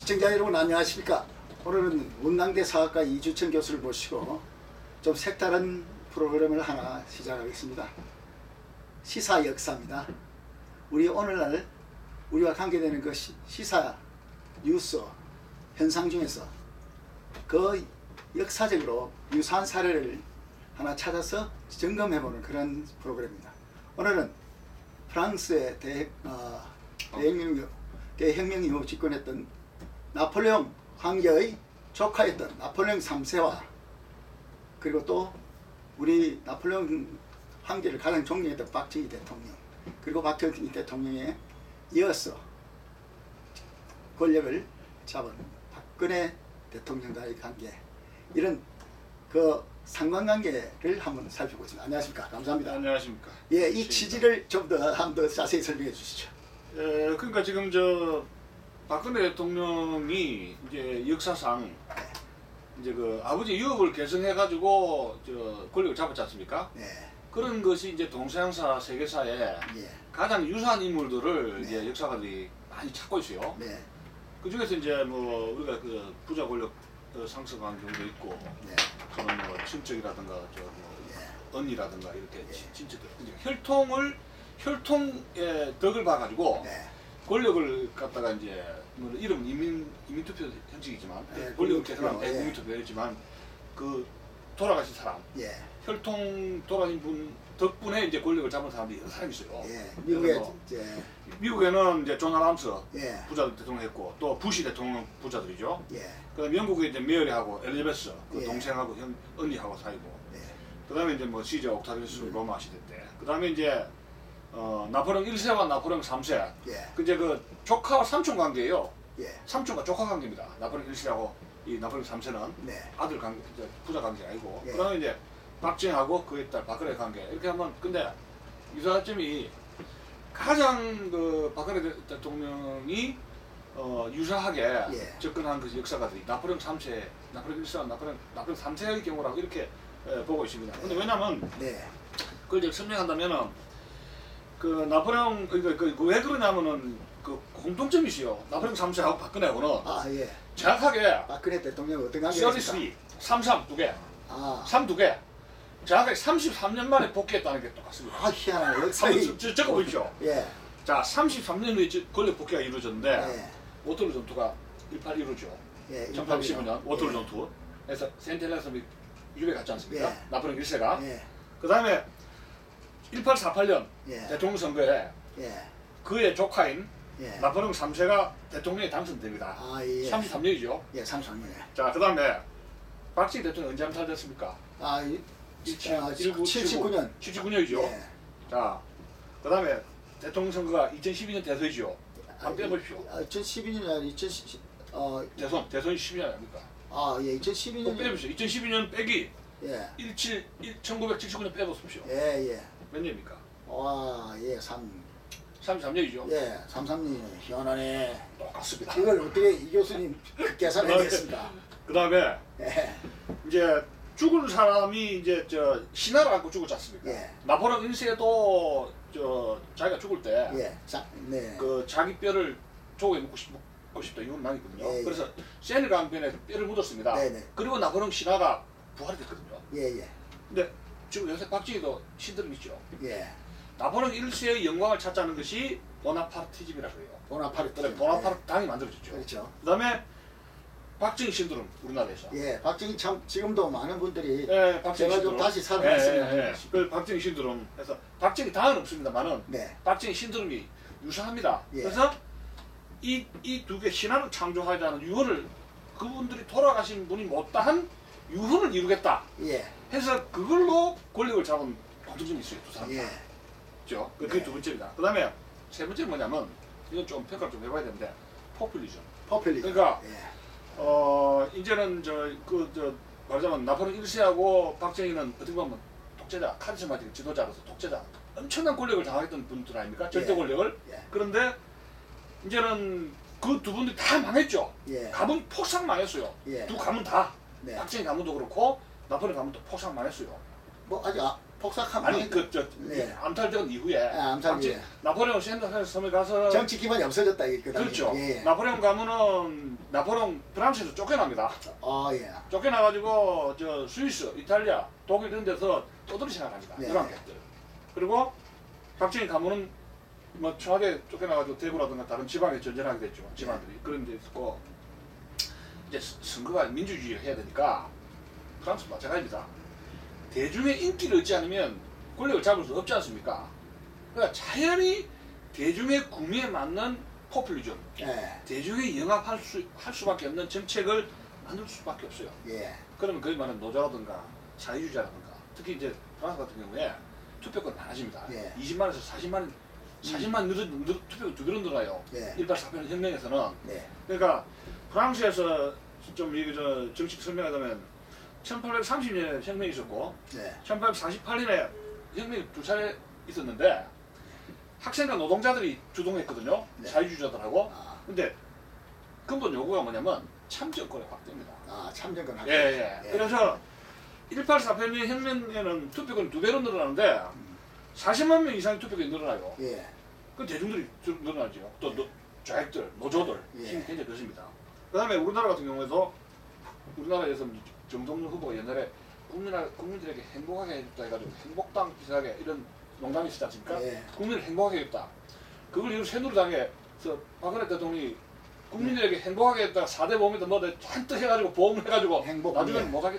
시청자 여러분 안녕하십니까. 오늘은 문낭대 사학과 이주천 교수를 모시고 좀 색다른 프로그램을 하나 시작하겠습니다. 시사 역사입니다. 우리 오늘날 우리와 관계되는 그 시사 뉴스 현상 중에서 그 역사적으로 유사한 사례를 하나 찾아서 점검해보는 그런 프로그램입니다. 오늘은 프랑스의 대혁명 이후 집권했던 나폴레옹 황제의 조카였던 나폴레옹 3세와 그리고 또 우리 나폴레옹 황제를 가장 존경했던 박정희 대통령 그리고 박정희 대통령에 이어서 권력을 잡은 박근혜 대통령과의 관계, 이런 그 상관관계를 한번 살펴보겠습니다. 안녕하십니까. 감사합니다. 안녕하십니까. 예, 이 취지를 좀 더 한 번 더 자세히 설명해 주시죠. 그러니까 지금 저 박근혜 대통령이 이제 역사상 이제 그 아버지 유업을 계승해 가지고 저 권력을 잡았지 않습니까? 네. 그런 것이 이제 동서양사 세계사에 예. 가장 유사한 인물들을 네. 이제 역사가들이 많이 찾고 있어요. 네. 그 중에서 이제 뭐 우리가 그 부자 권력 상승한 경우도 있고, 네. 저는 뭐 친척이라든가 저뭐 예. 언니라든가 이렇게 네. 친척들 이제 혈통의 덕을 봐가지고. 네. 권력을 갖다가 이제 뭐 이름은 이민투표 형식이지만 네, 권력을 국민투표, 계승한 예. 국민투표였지만 그 돌아가신 사람 예. 혈통 돌아가신 분 덕분에 이제 권력을 잡은 사람들이 여러 사람 있어요. 예. 미국에 그래서 이제 미국에는 이제 존 아담스 예. 부자 대통령 했고 또 부시 대통령 부자들이죠. 예. 그다음 영국에 이제 메어리하고 엘리자베스 그 예. 동생하고 언니하고 사이고. 예. 그다음에 이제 뭐 시저 옥타비우스 로마 시대 때. 그다음에 이제 나폴레옹 1세와 나폴레옹 3세. 예. 그 이제 그 조카와 삼촌 관계예요. 예. 삼촌과 조카 관계입니다. 나폴레옹 1세하고 이 나폴레옹 3세는 네. 아들 관계, 이제 부자 관계가 아니고. 예. 그다음에 이제 박정희하고 그의 딸 박근혜 관계 이렇게 하면, 근데 유사점이 가장 그 박근혜 대통령이 유사하게 예. 접근한 그 역사가들이 나폴레옹 3세, 나폴레옹 1세와 나폴레옹 3세의 경우라고 이렇게 보고 있습니다. 근데 왜냐면 네. 그걸 이제 설명한다면은 그 나폴레옹 왜 그러냐면은 그 공통점이 있어요. 나폴레옹 3세하고 박근혜하고는 아, 예. 정확하게 박근혜 대통령 어떤 관계가 있습니까? 33 두 개, 아. 3 두 개, 정확하게 33년 만에 복귀했다는 게 똑같습니다. 아, 희한하네. 역사의 한번 적어보십시오. 예. 자, 33년 후에 권력 복귀가 이루어졌는데 예. 워터루 전투가 18 이루어죠. 예. 1815년 워터루 예. 전투. 그래서 센텔레스 유배 갔지 않습니까? 예. 나폴레옹 1세가. 예. 그 다음에 1848년 예. 대통령 선거에 예. 그의 조카인 예. 나폴레옹 3세가 대통령에 당선됩니다. 아, 예. 33년이죠. 예, 33년에. 자, 그 다음에 박정희 대통령 언제 암살됐습니까? 아, 79년. 79년이죠. 예. 자, 그 다음에 대통령 선거가 2012년 대선이죠. 아, 한번 빼보십시오. 2012년이 아니라 2010, 대선이 12년 아닙니까? 아, 예, 또 2012년. 빼보십시오. 2012년 빼기 예. 1979년 빼보십시오. 예, 예. 몇 년입니까? 와, 예, 33년이죠. 예, 33년이 희한하네. 똑같습니다. 이걸 어떻게 이 교수님 계산해냈습니까? 그 다음에 예. 이제 죽은 사람이 이제 저 신화를 안고 죽었지 않습니까? 예. 나폴레옹 1세도 저 자기가 죽을 때 예. 네. 그 자기 뼈를 조각에 묻고 싶다 이건 말이거든요. 예, 예. 그래서 세네강변에 뼈를 묻었습니다. 네네. 그리고 나폴레옹 신화가 부활이 됐거든요. 예, 예. 근데 지금 요새 박정희도 신들음 있죠. 예. 나폴레옹 1세의 영광을 찾자는 것이 보나파르티즘이라고 해요. 보나파르트. 그래, 보나파르트 당이 만들어졌죠. 그렇죠. 그다음에 박정희 신드롬 우리나라에서. 예, 박정희 참 지금도 많은 분들이 예, 박정희 제가 좀 신드롬. 다시 살아났으면 하는 것이. 그 박정희 신드롬. 그래서 박정희 당은 없습니다만은 네. 박정희 신드롬이 유사합니다. 예. 그래서 이 두 개 신화를 창조하자는 유언을 그분들이 돌아가신 분이 못다한 유언을 이루겠다 예. 해서 그걸로 권력을 잡은 공통점이 있어요. 두 사람. 예. 그죠? 네. 그게 두 번째입니다. 그 다음에 세 번째는 뭐냐면 이건 좀 평가를 좀 해봐야 되는데 포퓰리즘. 포퓰리즘. 그러니까 예. 이제는 말하자면 나폴레옹 1세하고 박정희는 어떻게 보면 독재자, 카리스마틱 지도자로서 독재자, 엄청난 권력을 장악했던 분들 아닙니까? 절대 예. 권력을. 예. 그런데 이제는 그 두 분들이 다 망했죠. 예. 가문 폭삭 망했어요. 예. 두 가문 다. 네. 박정희 가문도 그렇고 나폴레옹 가문도 폭삭 망했어요. 뭐 아직 폭삭하면 아니 그저 네. 암탈전 이후에 암탈 이후에. 나폴레옹 샌드하우스 섬에 가서 정치 기반이 없어졌다 이거. 그렇죠. 예. 나폴레옹 가면은 나폴레옹 프랑스에서 쫓겨납니다. 예. 쫓겨나가지고 저 스위스, 이탈리아, 독일 이런 데서 떠들이 생각합니다. 네. 유랑객들. 그리고 박정희 가면은 뭐 청와대 쫓겨나가지고 대구라든가 다른 지방에 전전하게 됐죠. 지방들이 그런 데 있고 이제 선거가 민주주의를 해야 되니까 프랑스 마찬가지입니다. 대중의 인기를 얻지 않으면 권력을 잡을 수 없지 않습니까? 그러니까 자연히 대중의 구미에 맞는 포퓰리즘, 예. 대중에 영합할 수밖에 없는 정책을 만들 수밖에 없어요. 예. 그러면 거기 말하는 노조라든가 자유주의자라든가 특히 이제 프랑스 같은 경우에 투표권 많아집니다. 예. 20만에서 40만 투표가 두 배로 늘어나요. 예. 1848 혁명에서는. 네. 그러니까 프랑스에서 좀 이거 저 정식 설명하자면 1830년에 혁명이 있었고 네. 1848년에 혁명이 두 차례 있었는데 학생과 노동자들이 주동했거든요. 네. 자유주의자들하고. 아. 근데 근본 요구가 뭐냐면 참정권의 확대입니다. 참정권 확대. 예. 예. 그래서 1848년 혁명에는 투표권이 두 배로 늘어나는데 40만 명 이상의 투표권이 늘어나요. 예. 그 대중들이 늘어나죠. 또 좌익들, 노조들 예. 힘이 굉장히 크십니다. 그 다음에 우리나라 같은 경우에도 우리나라에서 정동영 후보가 옛날에 국민들에게 행복하게 해줬다 해가지고 행복당 비슷하게 이런 농담이 있었지 않습니까? 예. 국민을 행복하게 해줬다. 그걸 이후 새누리당에서 박근혜 대통령이 국민들에게 행복하게 했다가 4대 보험에다 뭐 잔뜩 해가지고 보험을 해가지고 행복, 나중에는 예. 못하게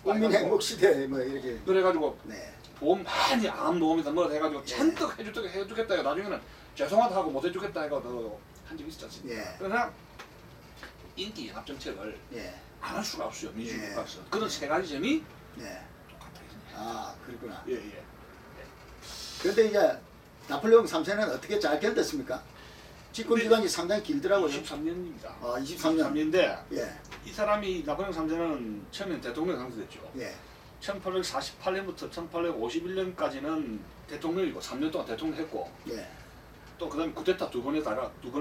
국민 행복 시대 뭐 이렇게. 그래가지고 네. 보험 많이 암보험에다 뭐 해가지고 잔뜩 해주겠다 해가 나중에는 죄송하다 하고 못 해주겠다 해가 한 적이 있었지 않습니까? 예. 그러나 인기 연합 정책을 예. 안 할 수가 없어요. 민주주의 예. 국가에서. 그런 세 가지 점이 네. 똑같다. 이거예요. 그렇구나. 예. 그런데 이제 나폴레옹 3세는 어떻게 잘 견뎠습니까? 집권 기간이 상당히 길더라고요. 23년입니다. 23년. 23년인데 예. 이 사람이 나폴레옹 3세는 처음엔 대통령 당선됐죠. 예. 1848년부터 1851년까지는 대통령이고 3년 동안 대통령 했고 예. 또 그다음에 쿠데타 두 번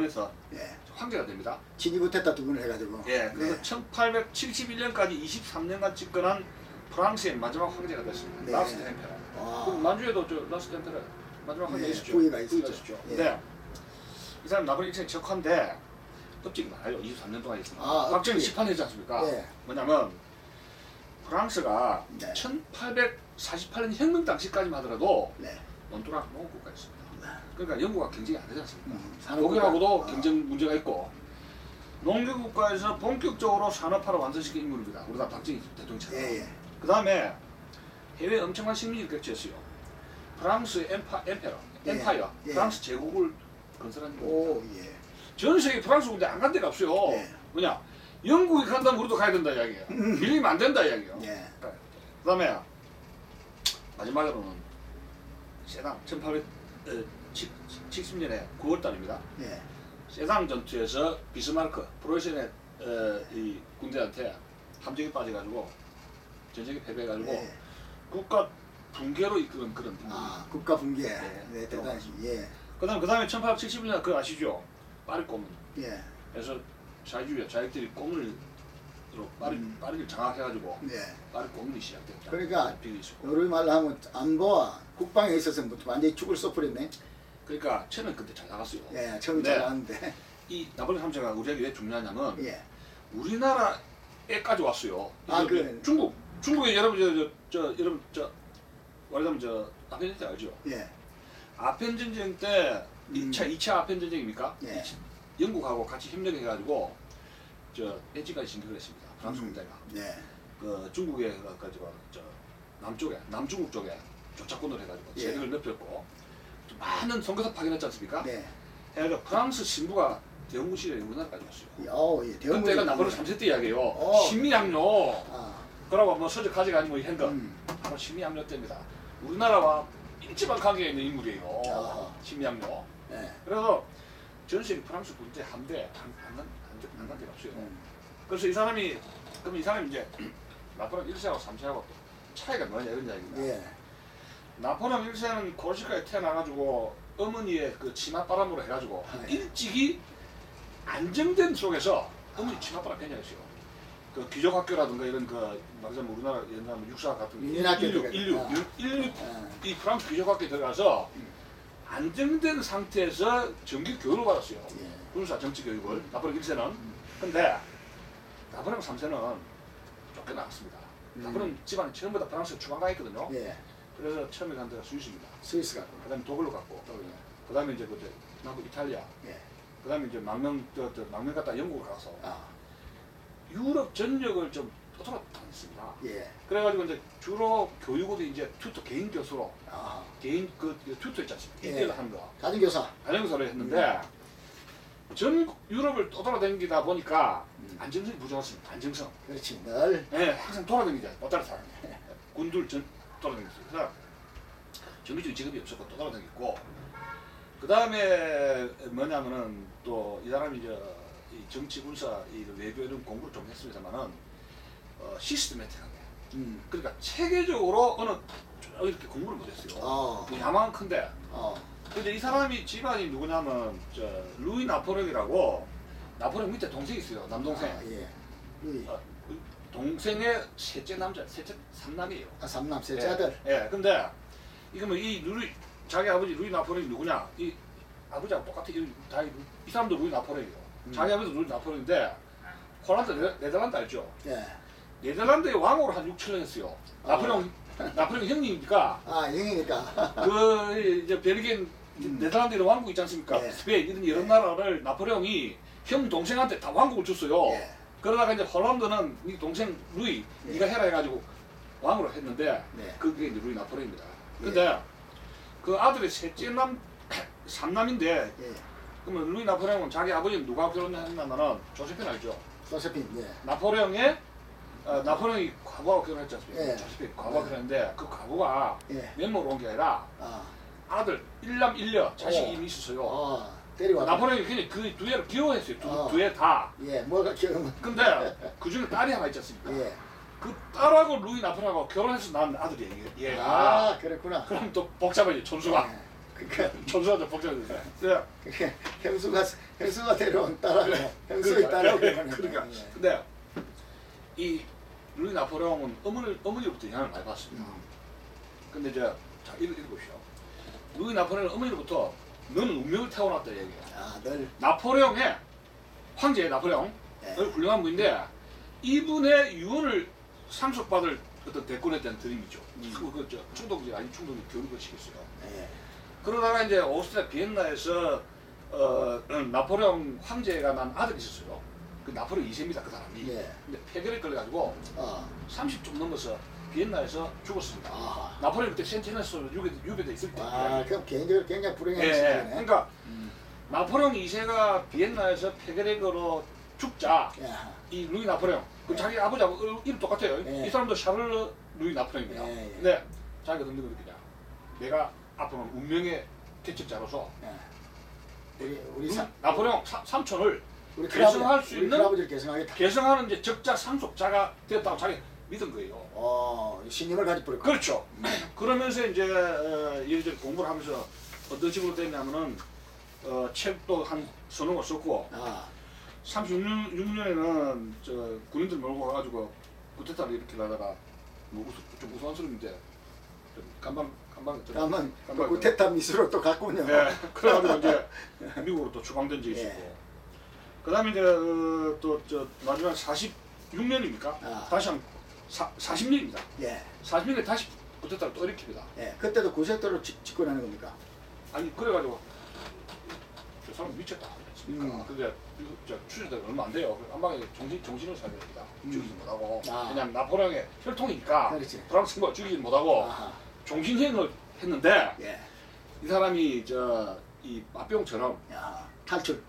해서 예. 황제가 됩니다. 친이구테타 두 번을 해가지고. 예. 그래서 네. 1871년까지 23년간 집권한 프랑스의 마지막 황제가 됐습니다. 네. 라스트 엠페러. 그럼 만주에도 저 라스트 엠페러 마지막 황제가 네, 있었죠. 부위가 있었죠. 예. 근데 이 사람 나폴레옹 인생이 척한데 업적이 많아요. 23년 동안 있습니다. 아, 박정희 업적이. 심판했지 않습니까? 예. 뭐냐면 프랑스가 네. 1848년 혁명 당시까지만 하더라도 네. 논두락 농업국가였습니다. 그러니까 영국과 경쟁이 안 되지 않습니까? 산업국가. 독일하고도 아. 경쟁 문제가 있고 농경국가에서 본격적으로 산업화를 완성시킨 인물입니다. 우리나라 박정희 대통령처럼. 예. 그 다음에 해외 엄청난 식민지를 격취했어요. 프랑스 엠파이어, 예. 프랑스 제국을 건설한 인물. 오 예. 전 세계 프랑스 군대 안 간 데가 없어요. 예. 뭐냐? 영국이 간다면 우리도 가야 된다 이야기예요. 밀리면 안 된다 이야기예요. 예. 그 다음에 마지막으로는 세당 1870년에 9월달입니다. 예. 세당 전투에서 비스마르크 프로이센의 이 군대한테 함정에 빠져가지고 전쟁에 패배해가지고 예. 국가 붕괴로 이끄는 그런 인물. 국가 붕괴. 예. 네, 대단히. 예. 그다음에 1871년 그거 아시죠? 파리 꼬문. 예. 그래서 자유들이 꼬문을 파리를 장악해가지고 네. 파리 꼬문이 시작됐다. 그러니까 비밀이 있었고. 요리 말로 하면 안보와 국방에 있어서 완전히 죽을 쏘버렸네. 그러니까 처음엔 그때 잘 나갔어요. 예. 처음 네. 잘 나왔는데. 이 나폴레옹 3세가 우리에게 왜 중요하냐면 예. 우리나라에까지 왔어요. 그래. 중국에 여러분 여러분 말하자면 아펜 전쟁 알죠? 예. 아펜 전쟁 때 2차 아펜 전쟁입니까? 예. 영국하고 같이 협력해가지고 엣지까지 진격을 했습니다. 프랑스 군대가. 네. 그 중국에 남중국 쪽에 조차권을 해가지고 예. 세력을 넓혔고 또 많은 선거사 파견했지 않습니까? 네. 해가지고 프랑스 신부가 대원군 시대에 우리나라까지 왔어요. 예. 대원군이- 그때가 나폴레옹 3세 때 이야기예요. 신미양요. 아. 그러고 뭐 서적 가져가니 뭐 이런 거. 음. 바로 신미양요 때입니다. 우리나라와 밀접한 관계에 있는 인물이에요. 아하. 신미양요. 네. 그래서 전 세계 프랑스 군대 함대 안간 데가 없어요. 그래서 이 사람이 이제 나폴레옹 1세하고 3세하고 차이가 뭐냐 이런 이야기입니다. 예. 나폴레옹 1세는 코르시카에 태어나가지고 어머니의 그 치맛바람으로 해가지고 네. 일찍이 안정된 속에서 어머니 치맛바람 편향했어요. 그 귀족학교라든가 이런 그 말하자면 우리나라 옛날 육사 같은 인류학교 인류 이 프랑스 귀족학교에 들어가서 안정된 상태에서 정규 교육을 받았어요. 예. 군사 정치 교육을 나폴레옹 1세는. 근데 나폴레옹 3세는 쫓겨나갔습니다. 나폴레옹 집안이 처음부터 프랑스에 추방당했거든요. 예. 그래서 처음에 간 데가 스위스입니다. 스위스 갖고. 그다음에 독일로 갔고, 그다음에 이제 그때 남부 이탈리아, 예. 그다음에 이제 망명 갔다 영국을 가서 아. 유럽 전역을 좀 떠돌아다녔습니다. 예. 그래가지고 이제 주로 교육으로 이제 튜터 개인 교수로 아. 개인 그 튜터 있지 않습니까? 예. 이때를 하는 거 가정교사. 가정교사를 했는데 전 유럽을 떠돌아다니다 보니까 안정성이 부족했습니다. 안정성. 그렇지. 늘. 예, 항상 돌아다니자. 왔다 갔다. 군들 돌아다녔어요. 그래서 정규직인 직업이 없었고 떠돌아다녔고 그 다음에 뭐냐면은 또 이 사람이 이제 이 정치 군사 이 외교 이런 공부를 좀 했습니다만은 시스템매틱하게 그러니까 체계적으로 어느 쭉 이렇게 공부를 못했어요. 야망은 큰데. 근데 이 사람이 집안이 누구냐면 저 루이 나폴레옹이라고 나폴레옹 밑에 동생이 있어요. 남동생. 아, 예. 루이. 동생의 셋째 남자, 셋째 삼남이에요. 아, 삼남 셋째 아들. 예. 근데 이거 뭐 이 루이 자기 아버지 루이 나폴레옹이 누구냐? 이 아버지하고 똑같아. 이 사람도 루이 나폴레옹이에요. 자기 아버지도 루이 나폴레옹인데 홀란드 네덜란드 알죠? 예. 네덜란드의 왕으로 한 6, 7년 했어요. 나폴레옹 형님이니까. 아, 형이니까. 그 이제 벨기에 네덜란드 이런 왕국 있지 않습니까? 예. 스페인 이런 나라를 나폴레옹이 형 동생한테 다 왕국을 줬어요. 예. 그러다가 이제 홀란드는 네 동생 루이 예. 네가 해라 해가지고 왕으로 했는데 네. 그게 이제 루이 나폴레옹입니다. 근데 그 아들이 셋째 삼남인데 예. 그러면 루이 나폴레옹은 자기 아버지는 누가 결혼했냐면은 조세핀 알죠? 조세핀. 예. 나폴레옹이 과부하고 결혼했지 않습니까? 예. 조세핀 과부하고 결혼했는데 그 과부가 예. 면모로 온 게 아니라 아. 아들 일남 일녀 자식이 오. 이미 있었어요. 아. 데리고 왔다. 나폴레옹이 그냥 그 두 애를 귀여워했어요. 두 애 다. 예. 뭐가 기억은. 근데 그 중에 딸이 하나 있지 않습니까? 예. 그 딸하고 루이 나폴레옹하고 결혼해서 낳은 아들이에요. 얘가. 아, 그랬구나. 그럼 또 복잡해요. 전수가. 예. 그러니까 전수가 좀 복잡해요. 네. 그게 형수가 데려온 딸하고 형수의 딸하고 그러니까. 근데 이 루이 나폴레옹은 어머니로부터 영향을 많이 받았습니다. 근데 이제 자 읽어보시오. 루이 나폴레옹은 어머니로부터 너는 운명을 태어났다 얘기해요. 아, 늘. 나폴레옹의 황제 나폴레옹 예. 훌륭한 분인데 이분의 유언을 상속받을 어떤 대권에 대한 드림이죠. 그저 충동이 아닌 충동이 교육을 시켰어요. 예. 그러다가 이제 오스트리아 비엔나에서 나폴레옹 황제가 난 아들이 있었어요. 그 나폴레옹 2세입니다. 그 사람이. 예. 근데 폐결에 걸려가지고 아. 30 좀 넘어서 비엔나에서 죽었습니다. 아. 나폴레옹 그때 센티네스로 유배돼 있을 때. 아, 그럼 개인적으로 굉장히 불행한 예, 시기네. 그러니까 나폴레옹 2세가 비엔나에서 폐결핵으로 죽자 야. 이 루이 나폴레옹 그 자기 아버지하고 이름 똑같아요. 예. 이 사람도 샤를르 루이 나폴레옹입니다. 예, 예. 근데 자기가 듣는 거 느끼냐? 내가 앞으로는 운명의 개척자로서 야. 우리 나폴레옹 삼촌을 우리 계승할 수 있는 클아버지를 계승하겠다. 계승하는 이제 적자 상속자가 되었다고 자기 믿은 거예요. 신임을 가지버렸고. 그렇죠. 그러면서 이제 이리저리 공부를 하면서 어떤 식으로 됐냐면은 책도 한 서너 권 썼고 아. 36년에는 저 군인들 몰고 가가지고 구테타를 이렇게 하다가 뭐 좀 우스꽝스러운데 좀 간방 다만 그 테타 미스로 또 갔군요. 네. 그래가지고 이제 미국으로 또 추방된 적이 있었고. 예. 그다음에 이제 또 저 마지막 46년입니까? 아. 다시 한 40년입니다. 예. 40년에 다시 구테타를 또 일으킵니다. 예. 그때도 구세토로 집권하는 겁니까? 아니 그래가지고 저 사람 미쳤다. 근데 저 추적자가 얼마 안 돼요. 한 방에 정신을 사야 됩니다. 죽이지 못하고 그냥 나폴레옹의 혈통이니까 그렇지. 프랑스가 죽이지 못하고 아하. 종신행을 했는데 예. 이 사람이 이 마병처럼 야. 탈출.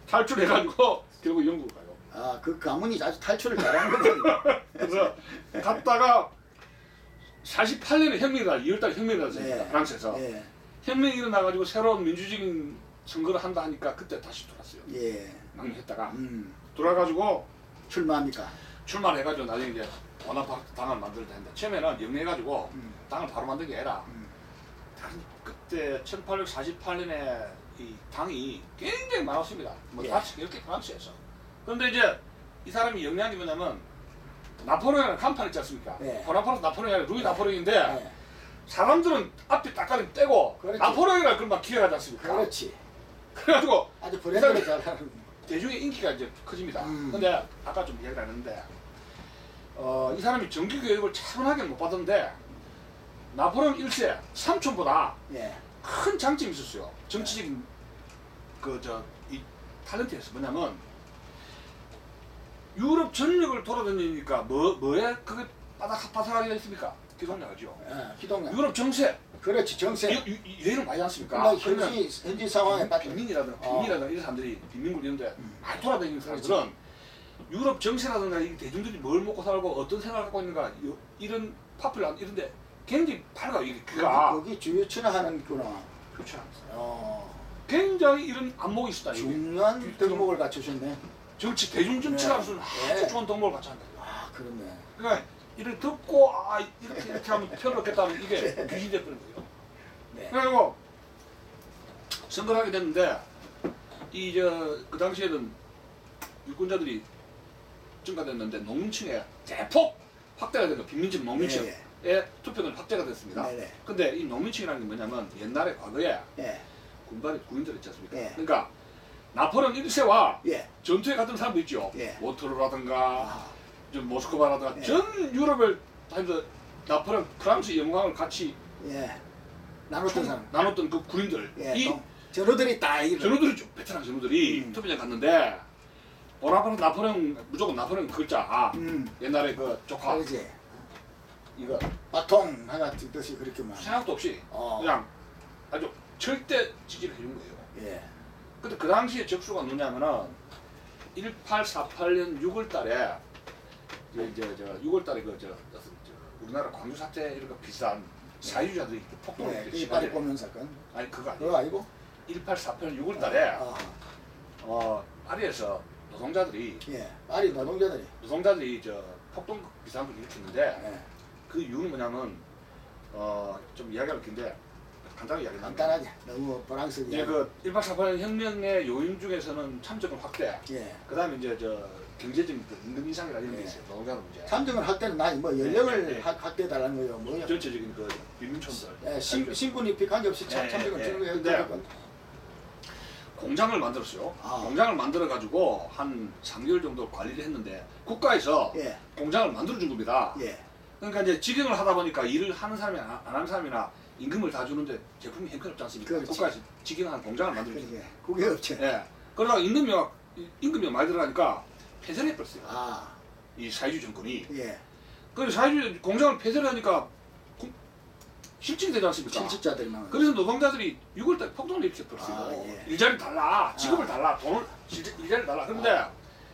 탈출해가지고 결국 영국을 가요. 아, 그 가문이 아주 탈출을 잘하는 거거든요. 그래서 갔다가 48년에 혁명이 나 2월달에 혁명이 났습니다. 예. 프랑스에서. 예. 혁명이 일어나가지고 새로운 민주적인 선거를 한다 하니까 그때 다시 돌았어요. 예. 망명했다가 돌아가지고 출마합니까? 출마를 해가지고 나중에 이제 보나파르트 당을 만들다 했는데 처음에는 영리해가지고 당을 바로 만든 게 아니라 그때 1848년에 이 당이 굉장히 많았습니다. 뭐 예. 다섯 개, 10개 프랑스에서. 그런데 이제 이 사람이 영향이 뭐냐면 나폴레옹이라는 간판 있지 않습니까? 예. 보나파르트 나폴레옹이 아니라 루이 나폴레옹인데 예. 사람들은 앞에 딱가리 떼고 그렇지. 나폴레옹이라 그런 막 기억하지 않습니까? 그렇지. 그래가지고 아주 브랜드를 잘하는. 대중의 인기가 이제 커집니다. 음. 근데 아까 좀 이야기를 했는데 이 사람이 정규 교육을 차분하게 못 받았는데 나폴레옹 1세 삼촌보다 예. 큰 장점이 있었어요. 정치적인 이 탤런트였어. 뭐냐면 유럽 전역을 돌아다니니까 뭐에 그게 바삭바삭하게 있습니까? 기동력이죠. 예. 기동력. 유럽 정세 그렇지 정세. 여행을 많이 않습니까? 그러니까 그러면 현지 상황에 빠져. 빈민이라든가 이런 사람들이 빈민군 이런데 많이 돌아다니는 그렇지. 사람들은 유럽 정세라든가 이 대중들이 뭘 먹고 살고 어떤 생각을 갖고 있는가 이런 파퓰러 이런데 굉장히 밝아요. 이게 귀가 거기 주요 친화하는구나. 그렇지 않습니다. 어. 굉장히 이런 안목이 있었다. 이게. 중요한 덕목을 갖추셨네. 정치 대중정치가로서는 네. 아주 좋은 덕목을 갖춰야 돼요. 아 그렇네. 그러니까 이렇게 듣고 이렇게 하면 편롭겠다는 이게 귀신이 돼버린 거예요. 네. 그리고 선거를 하게 됐는데 그 당시에는 유권자들이 증가됐는데 농민층에 대폭 확대가 된 거. 빈민층 농민층의 투표는 확대가 됐습니다. 네네. 근데 이 농민층이라는 게 뭐냐면 옛날에 과거에 예. 군인들 있지 않습니까? 예. 그러니까 나폴레옹 1세와 예. 전투에 갔던 사람도 있죠. 예. 워터루라든가 아. 좀 모스크바라든가 예. 전 유럽을 다니면서 나폴레옹 프랑스 영광을 같이 예. 나눴던 사람. 나눴던 그 군인들 예. 이 전우들이 다 이기는. 전우들이죠. 베테랑 전우들이 투표장 갔는데 보나파르트 나폴레옹 무조건 나폴레옹 글자 옛날에 그 조카 그렇지. 이거 바통 하나 뜻이 그렇게만. 생각도 없이 그냥 아주 절대 지지를 해준 거예요. 예. 근데 그 당시에 적수가 누냐면은 1848년 6월달에 이제 6월달에 우리나라 광주 사태 이런 거 비슷한 사회주의자들이 폭동을 예. 일으켰어요. 이 파리 꼬면 사건. 아니 그거 그거 아니에요. 아니고? 1848년 6월달에 아. 파리에서 노동자들이 예. 파리 노동자들이. 폭동 비슷한 걸 일으켰는데 예. 그 이유는 뭐냐면 좀 이야기할 긴데 간단하게 이야기하면 간단하게. 너무 프랑스. 이제 그 1848년 혁명의 요인 중에서는 참정권 확대. 예. 그다음에 이제 경제적인 임금 인상이라 이런 게 예. 있어요. 노동자 문제. 참정을 할 때는 나이 뭐 연령을 예, 예. 확대해 달라는 거예요. 뭐요? 전체적인 그 빈민촌들. 예. 신분이 픽한 게 없이 예, 참정을 예, 주는 예. 거예요. 근데 그건. 공장을 만들었어요. 아. 공장을 만들어 가지고 한 3개월 정도 관리를 했는데 국가에서 예. 공장을 만들어 준 겁니다. 예. 그러니까 이제 직영을 하다 보니까 일을 하는 사람이나 안 하는 사람이나 임금을 다 주는데 제품이 형편없지 않습니까? 그렇지. 국가에서 직영하는 공장을 만들어 준 그러게. 그게 없죠. 예. 그러다가 임금이 많이 들어가니까 폐쇄를 해버렸어요. 아. 이 사회주의 정권이. 예. 그래서 사회주의 공장을 폐쇄를 하니까 실직이 되지 않습니까? 실직자들만. 그래서 노동자들이 6월달에 폭동을 일으켜버렸어요. 아, 예. 일자리 달라, 직업을 달라, 돈을 일자리 달라. 그런데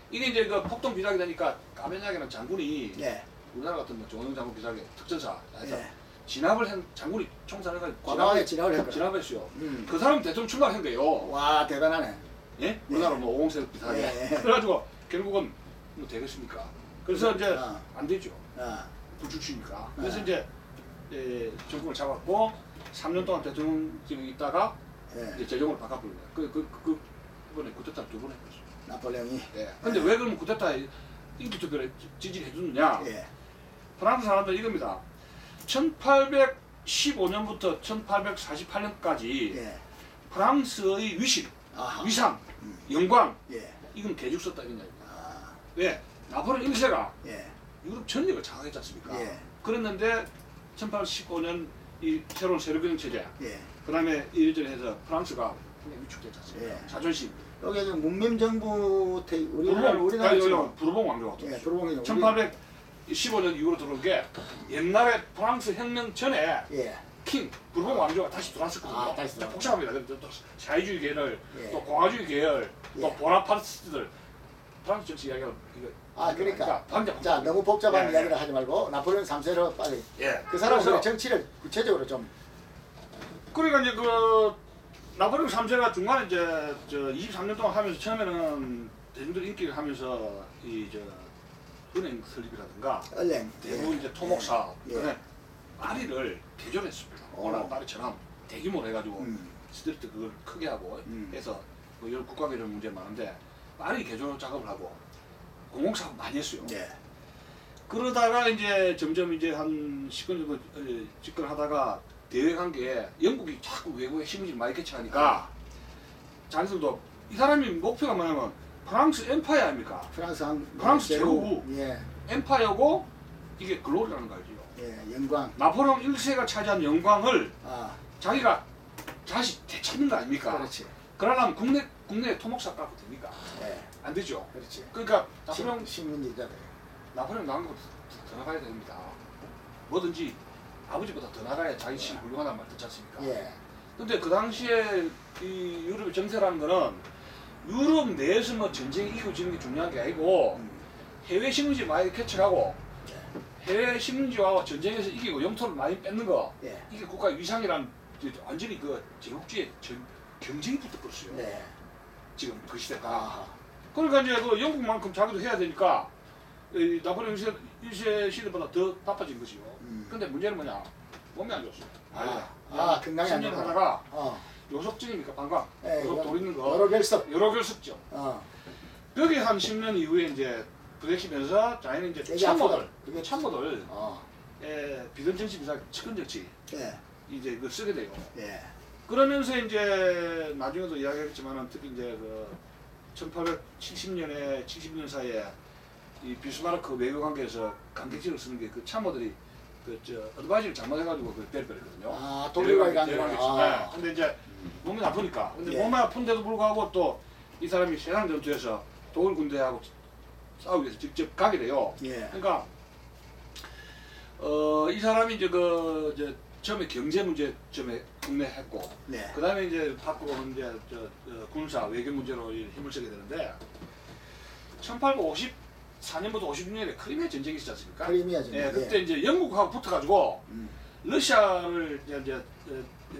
이게 이제 그 폭동 비작이 되니까 까메냐기라는 장군이 예. 우리나라 같은 뭐 조원영 장군 비작에 특전사 해서 예. 진압을 한 장군이 총사령관이 과감하게 진압을 했구나. 진압했어요. 그 사람 대통령 출마한 거예요. 와 대단하네. 예? 우리나라 뭐 오공세 비슷하게. 예. 그래가지고 결국은 뭐 되겠습니까? 그래서 이제 아. 안 되죠. 아. 불출시니까. 그래서 아. 이제 정권을 잡았고 3년 동안 대통령직에 있다가 예. 이제 재정으로 바꿔버립니다. 이번에 쿠데타 2번 했거든요. 나폴레옹이. 예. 근데 왜 그러면 쿠데타에 인기 투표를 지지를 해주느냐? 예. 프랑스 사람들 이겁니다. 1815년부터 1848년까지 예. 프랑스의 위신, 아하. 위상, 영광 예. 이건 계속 썼다 이런 얘기입니다. 아. 왜? 나폴레옹 1세가 예. 유럽 전역을 장악했지 않습니까? 예. 그랬는데 1815년 이 새로운 세력경 체제, 예. 그 다음에 이래저래 해서 프랑스가 굉장히 위축됐지 않습니까? 예. 자존심. 여기 지금 문민정부 우리나라 지금 부르봉 왕조가 예. 들어왔어요. 부르봉이 1815년 이후로 들어온 게 옛날에 프랑스 혁명 전에 예. 부르봉 왕조가 다시 들어왔었거든요. 아, 다시 들어왔어요. 복잡합니다. 또 사회주의 계열, 예. 또 공화주의 계열, 또 예. 보나파르티스트들 프랑스 정치 이야기가 이거 아 그러니까 방자 자 너무 복잡한 예, 이야기를 예. 하지 말고 나폴레옹 3세로 빨리 예. 그 사람의 그래서 정치를 구체적으로 좀 그러니까 이제 그 나폴레옹 3세가 중간에 이제 23년 동안 하면서 처음에는 대중들 인기를 하면서 은행 설립이라든가 얼랭 대부분 이제 토목사업 예. 그다음에 파리를 개조했습니다. 워낙 파리처럼 대규모로 해가지고 스트리트 그걸 크게 하고 해서 뭐 여러 국가 개조 문제 많은데 파리 개조 작업을 하고 공공사업 많이 했어요. 예. 그러다가 이제 점점 이제 한 10년 정도 집권하다가 대외 관계에 영국이 자꾸 외국에 힘을 많이 개척하니까 자기들도 이 사람이 목표가 뭐냐면 프랑스 엠파이어 아닙니까? 프랑스 제국 예. 엠파이어고 이게 글로리라는 거 알죠? 예. 영광. 나폴레옹 1세가 차지한 영광을 아. 자기가 다시 되찾는 거 아닙니까? 그렇지. 그러려면 국내 토목사 깎고 됩니까? 예. 안 되죠. 그렇지. 그러니까 나폴레옹 신문지자들. 나가는 것보다 더 나가야 됩니다. 뭐든지 아버지보다 더 나가야 자기 씨 훌륭하다는 말 듣지 않습니까? 예. 근데 그 당시에 이 유럽의 정세라는 거는 유럽 내에서 뭐 전쟁이 이기고 지는 게 중요한 게 아니고 해외 식민지 많이 개척하고 해외 식민지와 전쟁에서 이기고 영토를 많이 뺏는 거 예. 이게 국가의 위상이란 완전히 그 제국주의 경쟁이 붙어버렸어요. 네. 지금 그 시대가. 아. 그러니까 이제 그 영국만큼 자기도 해야 되니까 이 나폴레옹 1세 시대보다 더 바빠진 것이요. 근데 문제는 뭐냐? 몸이 안 좋았어요. 건강이 안 10년 좋아. 하다가 어. 요석증입니까? 방광. 예, 요석 돌 있는 거. 여러 결석. 여러 결석증. 어. 거기 한 10년 이후에 이제 부대시면서 자기는 이제 되게 아프다. 참모들, 그게 참모들, 어. 비던 정치 비사 측근 정치 예. 이제 그 쓰게 돼요. 예. 그러면서 이제 나중에도 이야기했지만은 특히 이제 그 1870년에 70년 사이에 이 비스마르크 외교 관계에서 강대지를 쓰는 게 그 참모들이 그저 어드바이저를 잘못해가지고 그 빼버렸거든요. 아, 독일과의 관계가. 네. 근데 이제 몸이 나쁘니까. 근데 예. 몸이 아픈데도 불구하고 또 이 사람이 세상 전투에서 독일 군대하고 싸우기 위해서 직접 가게 돼요. 예. 그러니까 이 사람이 이제 그 이제 처음에 경제 문제 처음에 국내했고, 네. 그 다음에 이제 바꾸고 이제 군사 외교 문제로 힘을 쓰게 되는데 1854년부터 56년에 크리미아 전쟁이 있었지 않습니까? 크리미아 전쟁. 예, 그때 이제 영국하고 붙어가지고 러시아를 이제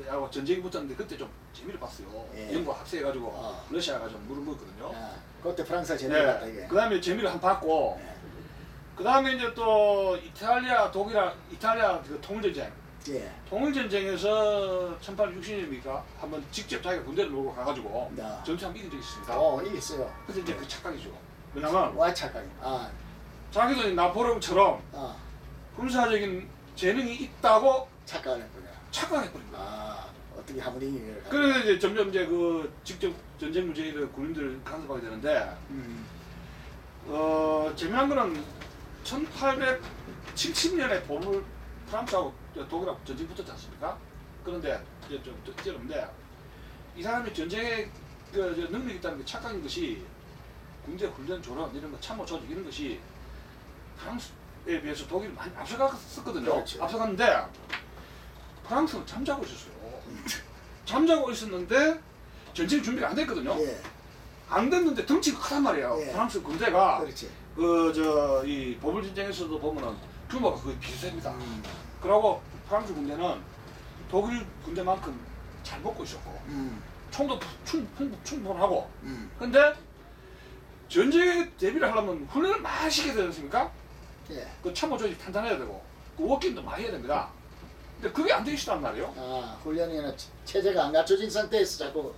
하고 전쟁이 붙었는데 그때 좀 재미를 봤어요. 예. 영국 학세해가지고 러시아가 좀 물을 먹었거든요. 아, 그때 프랑스가 제대로갔다 이게. 그 다음에 재미를 한 번 봤고, 예. 그 다음에 이제 또 이탈리아 그 통일전쟁. 예. 통일전쟁에서 1860년입니까? 한번 직접 자기가 군대를 몰고 가가지고 야. 전투 한번 이긴 적이 있습니다. 이겼어요. 근데 이제 그 착각이죠. 왜냐면 와 착각이. 아. 자기도 나폴레옹처럼 아. 군사적인 재능이 있다고 착각을 했구나. 착각해버린 거예요. 아. 어떻게 하모니를. 그래서 이제 점점 이제 그 직접 전쟁 문제를 군인들 간섭하게 되는데, 재미난 거는 1870년에 프랑스하고 독일하고 전쟁 붙었지 않습니까? 그런데 이제 좀 찌른데 이 사람이 전쟁에 그 능력이 있다는 게 착각인 것이 군대 훈련 조련 이런 거 참모 조직 이런 것이 프랑스에 비해서 독일이 많이 앞서갔었거든요. 그렇죠. 앞서갔는데 프랑스는 잠자고 있었어요. 잠자고 있었는데 전쟁 준비가 안 됐거든요. 예. 안 됐는데 덩치가 크단 말이에요. 예. 프랑스 군대가 그렇지. 이 보불 전쟁에서도 보면은 규모가 거의 비슷합니다. 음. 그러고 프랑스 군대는 독일 군대만큼 잘 먹고 있었고 총도 충분하고. 근데 전쟁에 대비를 하려면 훈련을 많이 시켜야 되지 않습니까? 예. 그 참모 조직 탄탄해야 되고 그 워킹도 많이 해야 됩니다. 근데 그게 안 돼 있었단 말이에요. 아, 훈련이나 체제가 안 갖춰진 상태에서 자꾸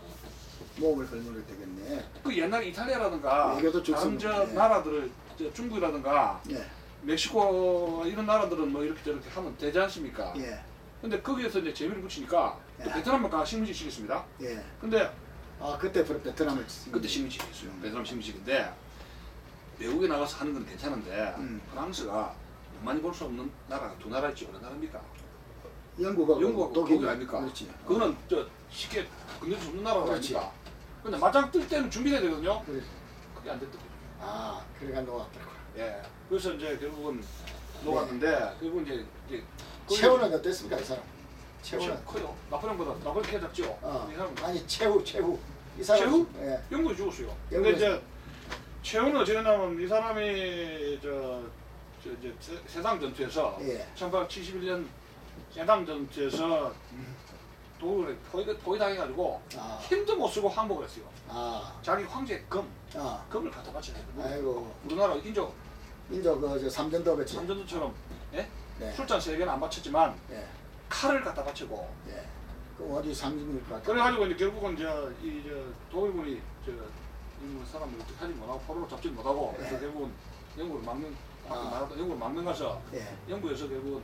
몸을 걸물을 되겠네. 그 옛날 이탈리아라든가 외교도 다른 좋습니다. 예. 나라들을 중국이라든가 예. 멕시코 이런 나라들은 뭐 이렇게 저렇게 하면 되지 않습니까? 예. 근데 거기에서 이제 재미를 붙이니까 또 예. 베트남만 가 식민지 시켰습니다. 예. 근데 아, 그때 베트남을 그때 식민지 시켰어요. 베트남 식민지인데 외국에 나가서 하는 건 괜찮은데 프랑스가 많이 볼 수 없는 나라가 두 나라 있지 어느 나라입니까? 영국하고 독일 아닙니까? 그렇지. 그거는 쉽게 건들 수 없는 나라가 그렇지. 아닙니까? 근데 맞짱 뜰 때는 준비해야 되거든요. 그래. 그게 안 됐던 거죠. 아, 그래가 놓았더라고. 예. 그래서 이제 결국은 녹았는데 결국 이제 최후는 어땠습니까, 이 사람? 최후는 커요. 나폴레옹보다 나폴레옹 키가 작죠. 이 사람 아니, 최후. 이 사람. 최후? 예. 영국에 죽었어요. 근데 영국에서. 이제 최후는 어찌 됐냐면 이 사람이 이제 세상 전투에서 예. 1871년 세상 전투에서 독일에 포위당해가지고 아. 힘도 못 쓰고 항복을 했어요. 아. 자기 황제 아. 금을 갖다 바쳐야 돼요. 아이고. 우리나라 인조 인조 삼전도 그렇지. 삼전도처럼 예? 네. 술잔 3개는 안 바쳤지만 예. 칼을 갖다 바치고 예. 그 어디 삼전일 것 같아. 그래가지고 이제 결국은 독일군이 영국 사람들 하지 못하고 포로로 잡지 못하고 그래서 결국은 영국을 막는 가서 영국에서 결국은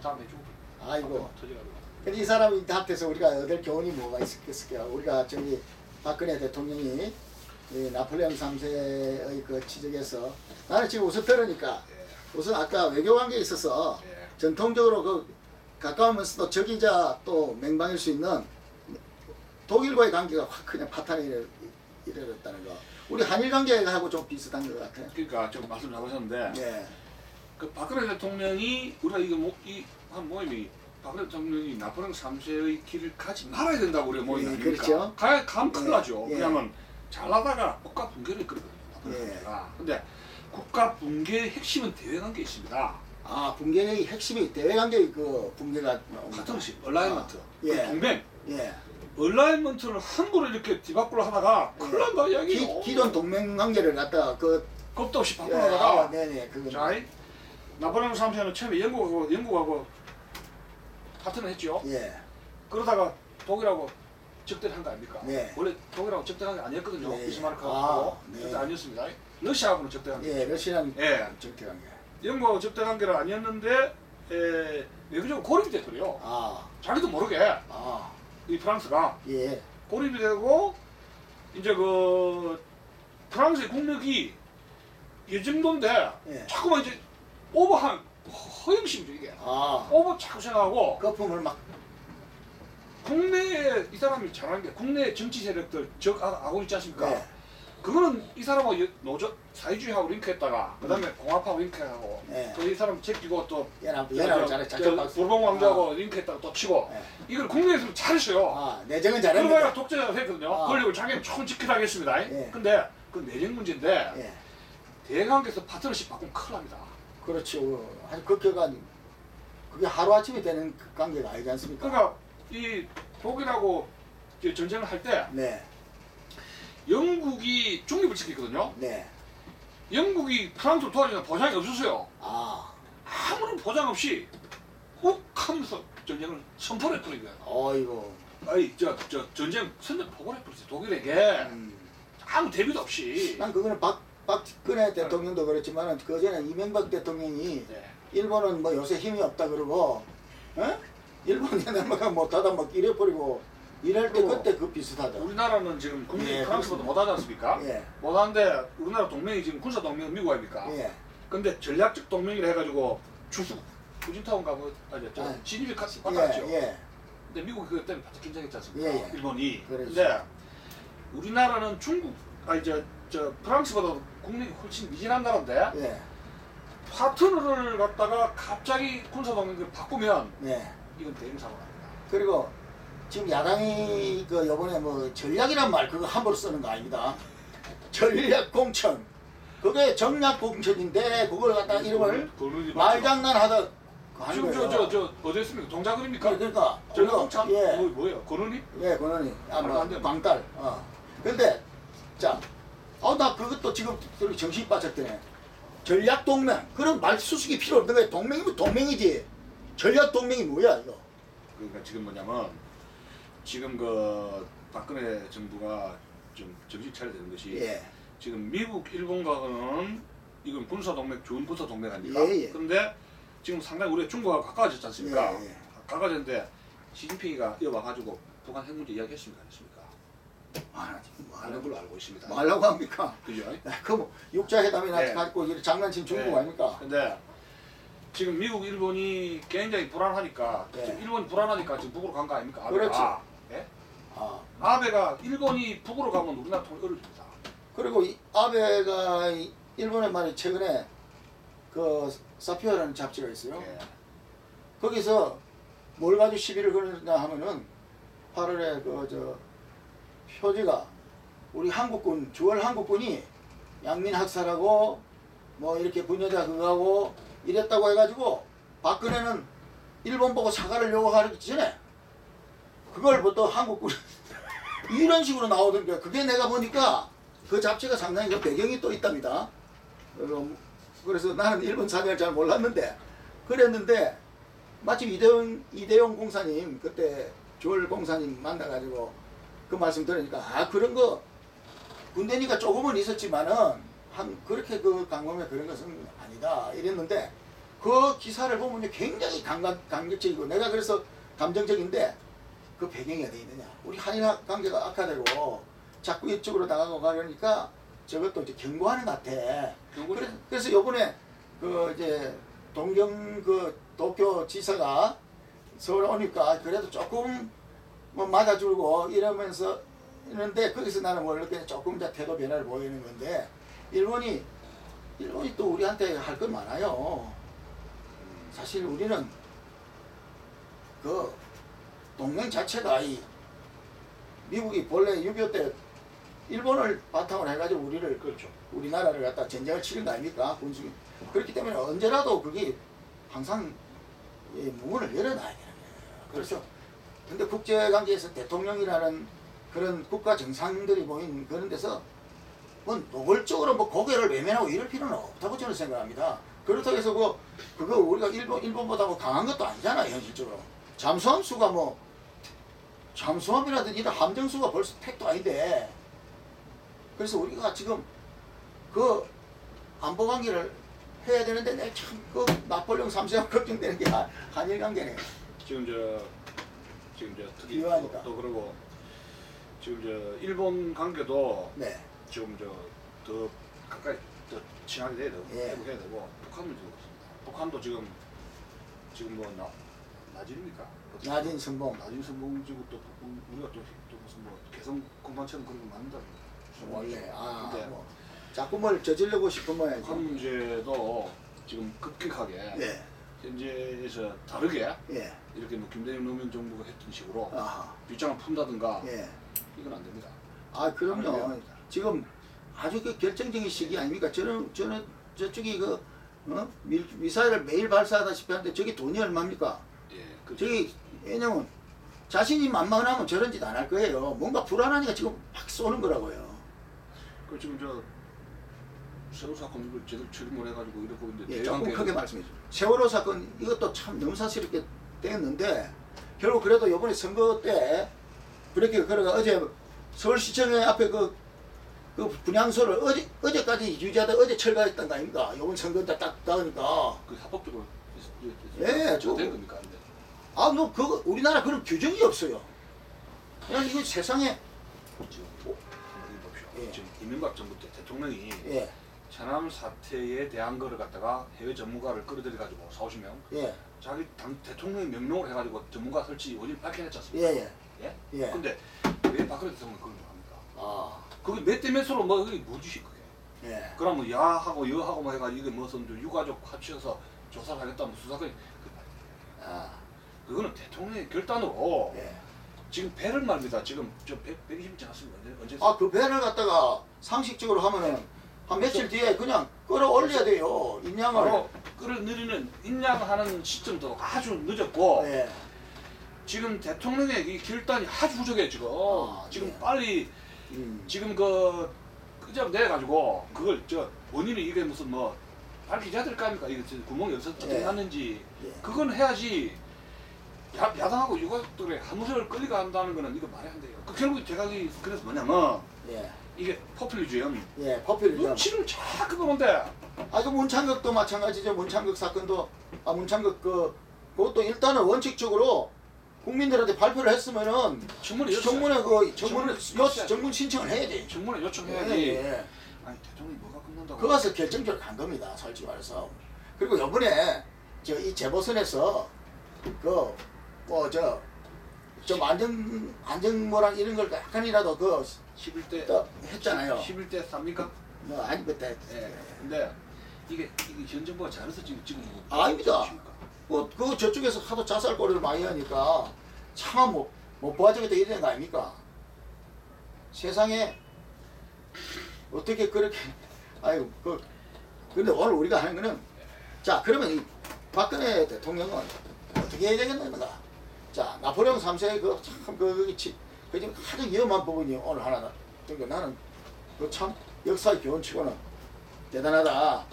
다음에 죽고 아이고. 터져가지고. 근데 이 사람한테서 우리가 얻을 교훈이 뭐가 있을까요? 우리가 저기 박근혜 대통령이 이 나폴레옹 3세의 그 지적에서 나는 지금 우선 들으니까 우선 아까 외교관계에 있어서 전통적으로 그 가까우면서도 적이자 또 맹방일 수 있는 독일과의 관계가 확 그냥 파탄이 이르렀다는 거. 우리 한일 관계하고 좀 비슷한 것 같아요. 그러니까 좀 말씀 잘하셨는데 예. 그 박근혜 대통령이 우리가 이한 모임이 박근혜 대통령이 나폴레옹 3세의 길을 가지 말아야 된다고 우리가 모임 아닙니까? 그렇죠. 가면 큰일 나죠. 예. 왜냐하면 잘하다가 국가 붕괴를 이끌거든요. 나폴레옹가. 근데 국가 붕괴의 핵심은 대외관계에 있습니다. 아 붕괴의 핵심이 대외관계의 그 붕괴가 파트너십, 얼라이먼트, 예. 동맹. 예. 얼라이먼트를 함부로 이렇게 뒤바꾸려 하다가 큰일 난다 이야기예요. 기존 동맹 관계를 갖다가 그 겁도 없이 예, 바꾸려다가 네네 그거. 자, 나폴레옹 3세는 처음에 영국하고 파트너 했죠. 예. 그러다가 독일하고 적대를 한 거 아닙니까? 네. 원래 독일하고 적대한 게 아니었거든요. 네. 비스마르크하고 네. 적대 아니었습니다. 러시아하고는 적대한 게. 예, 러시아랑 예. 적대 관계. 영국하고 적대 관계는 아니었는데 외교적으로 고립이 됐더래요. 아, 자기도 모르게 아, 이 프랑스가 예, 고립이 되고 이제 그 프랑스의 국력이 이 정도인데 예. 자꾸만 이제 오버한 허영심이죠 이게. 아, 오버 자꾸 생각하고 거품을 막, 국내에 이 사람이 잘하는 게 국내 정치 세력들 적하고 있지 않습니까? 네. 그거는 이 사람하고 노조 사회주의하고 링크했다가 그다음에 공화파하고 링크하고 네. 또 이 사람 제끼고 또 연합을 잘해, 작전 박수. 보르봉 왕조하고 링크했다가 또 치고 네. 이걸 국내에서 잘했어요. 아, 내정은 그러다가 잘했는데. 독재자가 됐거든요. 아. 권력을 자기는 조금 지켜나겠습니다. 예. 근데 그 내정 문제인데 예, 대관계에서 파트너십 바꾸면 큰일 납니다. 그렇죠. 아주 그게 하루 아침에 되는 그 관계가 아니지 않습니까? 그러니까 이 독일하고 이제 전쟁을 할 때 네, 영국이 중립을 지켰거든요. 네, 영국이 프랑스를 도와주는 보장이 없었어요. 아, 아무런 보장 없이 욱 하면서 전쟁을 선포를 해버린 거예요. 어이구, 아니 저 전쟁 선전 보고를 해버렸어요. 독일에게 음. 아무 대비도 없이. 난 그거는 박근혜 대통령도 그렇지만 그 전에 이명박 대통령이 네. 일본은 뭐 요새 힘이 없다 그러고, 어? 일본 내가 못하다 막 이래버리고 이럴 때 그리고 그때 그 비슷하다. 우리나라는 지금 국민이 예, 프랑스보다 못하지 않습니까? 예, 못하는데 우리나라 동맹이 지금 군사 동맹은 미국 아닙니까? 예, 근데 전략적 동맹이라 해가지고 후진타운가 뭐 아니 저 아, 진입을 예, 바꿨죠. 예, 근데 미국이 그것 때문에 바짝 긴장했지 않습니까? 예, 예. 일본이. 그렇죠. 근데 우리나라는 저 프랑스보다 국력이 훨씬 미진한 나라인데 예, 파트너를 갖다가 갑자기 군사 동맹을 바꾸면 예. 이건 대응사고 납니다. 그리고 지금 야당이 그 요번에 뭐 전략이란 말 그거 함부로 쓰는 거 아닙니다. 전략 공천. 그게 정략 공천인데 그걸 갖다가 이름을 그러니 말장난하다 하는 지금 거예요. 저 어디 했습니까? 동작을입니까? 그러니까 전략 그거, 공천? 예. 뭐예요? 권은희? 예, 권한이 말도 안 되는 방딸. 근데 자, 나 그것도 지금 정신이 빠졌더네. 전략 동맹. 그런 말 수식이 필요 없는 거야. 동맹이면 동맹이지. 전략 동맹이 뭐야 이거? 그러니까 지금 뭐냐면 지금 그 박근혜 정부가 좀 정신 차려야 되는 것이 예, 지금 미국, 일본과는 이건 군사 동맹, 좋은 군사 동맹 아닙니까? 예, 예. 그런데 지금 상당히 우리가 중국하고 가까워졌지 않습니까? 예, 예. 가까워졌는데 시진핑이가 이어와가지고 북한 핵 문제 이야기했습니까? 안 했습니까? 뭐 하는 걸로 알고 있습니다. 뭐 하려고 합니까? 그죠? 그뭐 육자회담이나 네. 갖고 이렇게 장난친 중국 네. 아닙니까? 근데 지금 미국, 일본이 굉장히 불안하니까 네. 지금 일본이 불안하니까 지금 북으로 간 거 아닙니까? 아베가. 그렇죠. 예? 아, 아베가 일본이 북으로 가면 우리나라 통일 어려집니다. 그리고 이 아베가 일본에 말이 최근에 그 사피어라는 잡지가 있어요. 예. 거기서 뭘 가지고 시비를 걸느냐 하면은 8월에 그 표지가 우리 한국군 주월 한국군이 양민 학살하고 뭐 이렇게 분여자 그거하고 이랬다고 해가지고 박근혜는 일본 보고 사과를 요구하기 전에 그걸 또 한국군 이런 식으로 나오던데 그게 내가 보니까 그 잡지가 상당히 그 배경이 또 있답니다. 그래서 나는 일본 사정을 잘 몰랐는데 그랬는데 마침 이대용 공사님 그때 주월 공사님 만나가지고 그 말씀 들으니까 그런 거 군대니까 조금은 있었지만은 한 그렇게 그 강범에 그런 것은 아니다 이랬는데 그 기사를 보면 굉장히 감격적이고 내가 그래서 감정적인데 그 배경이 어디 있느냐 우리 한일 관계가 악화되고 자꾸 이쪽으로 나가고 가려니까 저것도 이제 경고하는 것 같아. 그래서 요번에 그 이제 동경 그 도쿄 지사가 서울 오니까 그래도 조금 뭐 맞아주고 이러면서 있는데 거기서 나는 뭐 이렇게 조금 이제 태도 변화를 보이는 건데 일본이 또 우리한테 할 건 많아요. 사실 우리는 그 동맹 자체가 이 미국이 본래 6.25 때 일본을 바탕으로 해가지고 우리를 그렇죠. 우리나라를 갖다 전쟁을 치른 거 아닙니까? 군수 그렇기 때문에 언제라도 그게 항상 이 문을 열어놔야 되는 거예요. 그래서 근데 국제관계에서 대통령이라는 그런 국가 정상들이 모인 그런 데서 뭐 노골적으로 뭐 고개를 외면하고 이럴 필요는 없다고 저는 생각합니다. 그렇다고 해서 그거 우리가 일본보다 뭐 강한 것도 아니잖아요, 현실적으로. 잠수함수가 뭐 잠수함이라든지 이런 함정수가 벌써 택도 아닌데 그래서 우리가 지금 그 안보 관계를 해야 되는데 내 참 그 나폴레옹 3세가 걱정되는 게 한일 관계네. 지금 저 특히 이해하니까. 또 그러고 지금 저 일본 관계도 네. 지금 저 더 가까이 더 친하게 돼야 되고 예. 해야 되고 북한도 지금 그렇습니다. 북한도 지금 뭐 나진입니까? 나진 선봉. 나진 선봉지고 또 우리가 또 무슨 뭐 개성 공단처럼 그런 거 만든다. 원래 근데 뭐 자꾸 뭘 저지르고 싶은 모양이죠. 북한 문제도 지금 급격하게 예. 현재에서 다르게 예. 이렇게 뭐 김대중 노무현 정부가 했던 식으로 아하. 빗장을 푼다든가 예. 이건 안 됩니다. 아 그럼요. 됩니다. 지금 아주 그 결정적인 시기 아닙니까? 저는 저쪽이 그 미사일을 매일 발사하다시피 하는데 저게 돈이 얼마입니까? 예, 그렇죠. 저기 왜냐면 자신이 만만하면 저런 짓 안 할 거예요. 뭔가 불안하니까 지금 막 쏘는 거라고요. 그 지금 저 세월호 사건 이걸 제대로 처리를 해가지고 이러고 있는데 예, 조금 크게 말씀해 주세요. 세월호 사건 이것도 참 넘사스럽게 됐는데 결국 그래도 이번에 선거 때 그렇게 걸어가 어제 서울시청에 앞에 그 분향소를 어제까지 유지하다 어제 철거했던 거 아닙니까? 이번 선거 때 딱 나오니까. 그 합법적으로 예, 된 겁니까? 근데 아, 뭐 그거 우리나라 그런 규정이 없어요. 그냥 이거 세상에 지금 한번 봅시오. 예. 지금 이명박 정부 때 대통령이 예, 천안 사태에 대한 거를 갖다가 해외 전문가를 끌어들여 가지고 40명 예, 자기 대통령이 명령을 해가지고 전문가 설치 원인 밝혀냈지 않습니까? 예, 예? 예. 근데 왜 박근혜 대통령 그걸 합니까? 아, 그게 몇 대 몇으로 뭐 그게 뭐지 그게? 예, 그러면 야하고 여하고 뭐 해가지고 이게 무슨 유가족 합쳐서 조사를 하겠다면 수사권이 아, 그거는 대통령의 결단으로 예. 지금 배를 말입니다. 지금 저 120지 않습니까? 언제 아, 그 배를 갖다가 상식적으로 하면은 한 며칠 뒤에 그냥 끌어올려야 돼요. 인양을. 바로 끌어내리는 인양하는 시점도 아주 늦었고 예, 지금 대통령의 이 결단이 아주 부족해 지금. 지금 예. 빨리 지금 그 끄잡 내가지고 그걸 저 원인이 이게 무슨 뭐 밝히셔야 될 거 아닙니까? 이게 구멍이 어디서 어떻게 예. 났는지 예. 그건 해야지. 야당하고 유가족들의 한무새를 끌리가 한다는 거는 이거 말이 안 돼요. 그 결국 제가 그래서 뭐냐면 예, 이게 포퓰리즘 예, 포퓰리즘. 눈치를 자꾸 보는데 아, 그 문창극도 마찬가지죠. 문창극 사건도 문창극 그것도 일단은 원칙적으로 국민들한테 발표를 했으면은 청문회 정문 신청을 해야지. 청문회 요청해야지. 예, 예. 아니 대통령이 뭐가 끝난다고? 그것을 결정적으로 간 겁니다. 솔직히 말해서. 그리고 이번에 이 재보선에서 좀 안정모랑 이런 걸 약간이라도 11대 했잖아요. 11대 3입니까? 뭐 아니 그때. 예. 근데 이게 현 정부가 잘해서 지금 아닙니다. 그 저쪽에서 하도 자살거리를 많이 하니까 차마 못 도와주겠다 이런 거 아닙니까? 세상에 어떻게 그렇게 아이고 근데 오늘 우리가 하는 거는 자 그러면 이 박근혜 대통령은 어떻게 해야 되겠는가? 자 나폴레옹 3세 그 지금 가장 위험한 부분이 오늘 하나 그러니까 나는 그 참 역사의 교훈치고는 대단하다.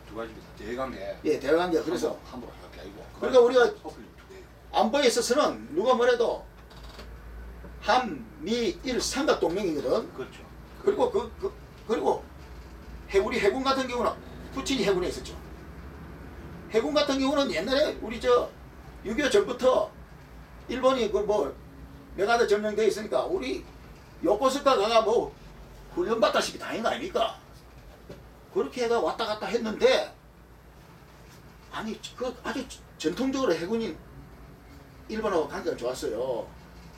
두 가지입니다. 대관계. 예, 대화관계. 그래서 함부로 할 게 아니고. 그러니까 우리가 포퓰리즘 두 개. 안보에 있어서는 누가 뭐래도 한미일 삼각동맹이거든. 그렇죠. 그리고 그리고 우리 해군 같은 경우는 푸틴이 해군에 있었죠. 해군 같은 경우는 옛날에 우리 저 6.25 전부터 일본이 그 뭐 메가드 점령돼 있으니까 우리 요코스카가 뭐 훈련받다시피 다닌 거 아닙니까? 그렇게 해가 왔다 갔다 했는데 아니 그 아주 전통적으로 해군이 일본하고 관계가 좋았어요.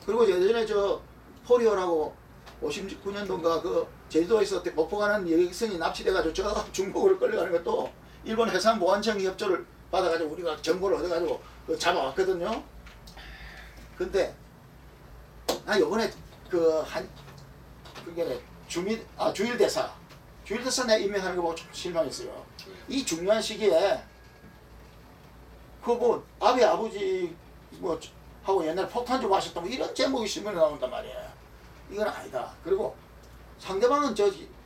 그리고 예전에 저 포리오라고 59년도인가 그 제주도에서 목포 가는 여객선이 납치돼가지고 저 중국으로 끌려가는 것도 일본 해상보안청 협조를 받아가지고 우리가 정보를 얻어가지고 그 잡아왔거든요. 근데 나 요번에 그게 주일대사 내가 임명하는 거 보고 좀 실망했어요. 이 중요한 시기에 그 뭐 아베 아버지 뭐 하고 옛날 폭탄 좀 마셨다 뭐 이런 제목이 신문에 나온단 말이에요. 이건 아니다. 그리고 상대방은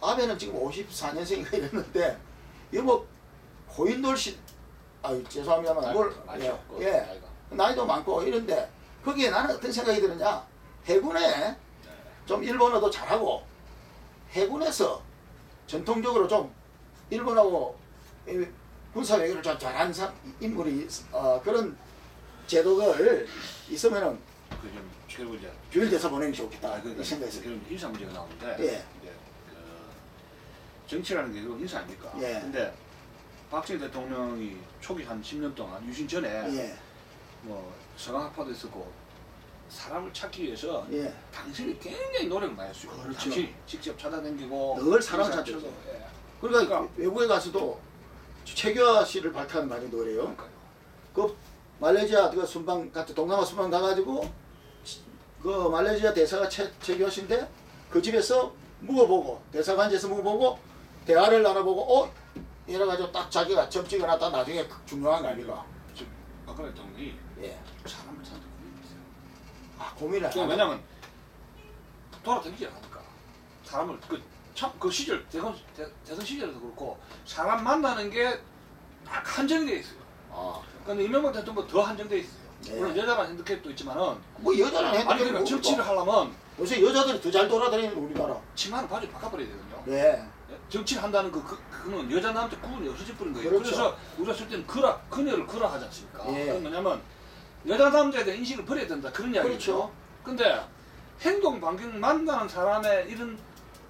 아베는 지금 54년생인가 이랬는데 이거 뭐 고인돌씨 죄송합니다만 뭘 예, 나이도 많고 이런데 거기에 나는 어떤 생각이 드느냐, 해군에 좀 일본어도 잘하고 해군에서 전통적으로 좀 일본하고 군사 외교를 좀 잘하는 인물이 그런 제도를 있으면은 그리고 이제 주일돼서 보내는 게 좋겠다 그러니까 이 생각했어요. 그런 인사 문제가 나오는데 예. 이제 그 정치라는 게 결국 인사 아닙니까? 예. 근데 박정희 대통령이 초기 한 10년 동안 유신 전에 예, 뭐 서강학파도 있었고 사람을 찾기 위해서 예. 당신이 굉장히 노력을 많이 했어요. 그렇죠. 당신이 직접 찾아다니고 늘 사람 인사 찾죠. 쳐서, 예. 그러니까 외국에 가서도 최규하 씨를 발탁한 말이 노래요. 그러니까요. 그 말레이시아 그 순방 같은 동남아 순방 가가지고 그 말레이시아 대사가 최규하 씨인데 그 집에서 묵어보고 대사관에서 묵어보고 대화를 나눠보고 이래가지고 딱 자기가 점찍어 놨다 나중에 중요한 거 아닌가. 지금 박근혜 대통령이 예. 사람을 찾는 고민이 있어요. 고민을 그러니까 왜냐면 돌아다니지 않으니까 사람을 그 시절 대선 시절에도 그렇고 사람 만나는 게 딱 한정돼 있어요. 근데 이명박 대통령은 더 한정돼 있어요. 예. 물론 여자만 핸드캡도 있지만은 뭐 여자는 아니 핸드폰 그러니까 정치를 하려면 요새 여자들이 더 잘 돌아다니는 우리나라. 치마를 바지 바꿔버려야 되거든요. 예. 정치를 한다는 그거는 여자 남자 구분이 없어져 버린 거예요. 그렇죠. 그래서 우리가 쓸 때는 그녀를 그라 하지 않습니까? 예. 그건 뭐냐면 여자 남자에 대한 인식을 버려야 된다 그런 이야기죠. 그렇죠. 근데 행동 반경 만나는 사람의 이런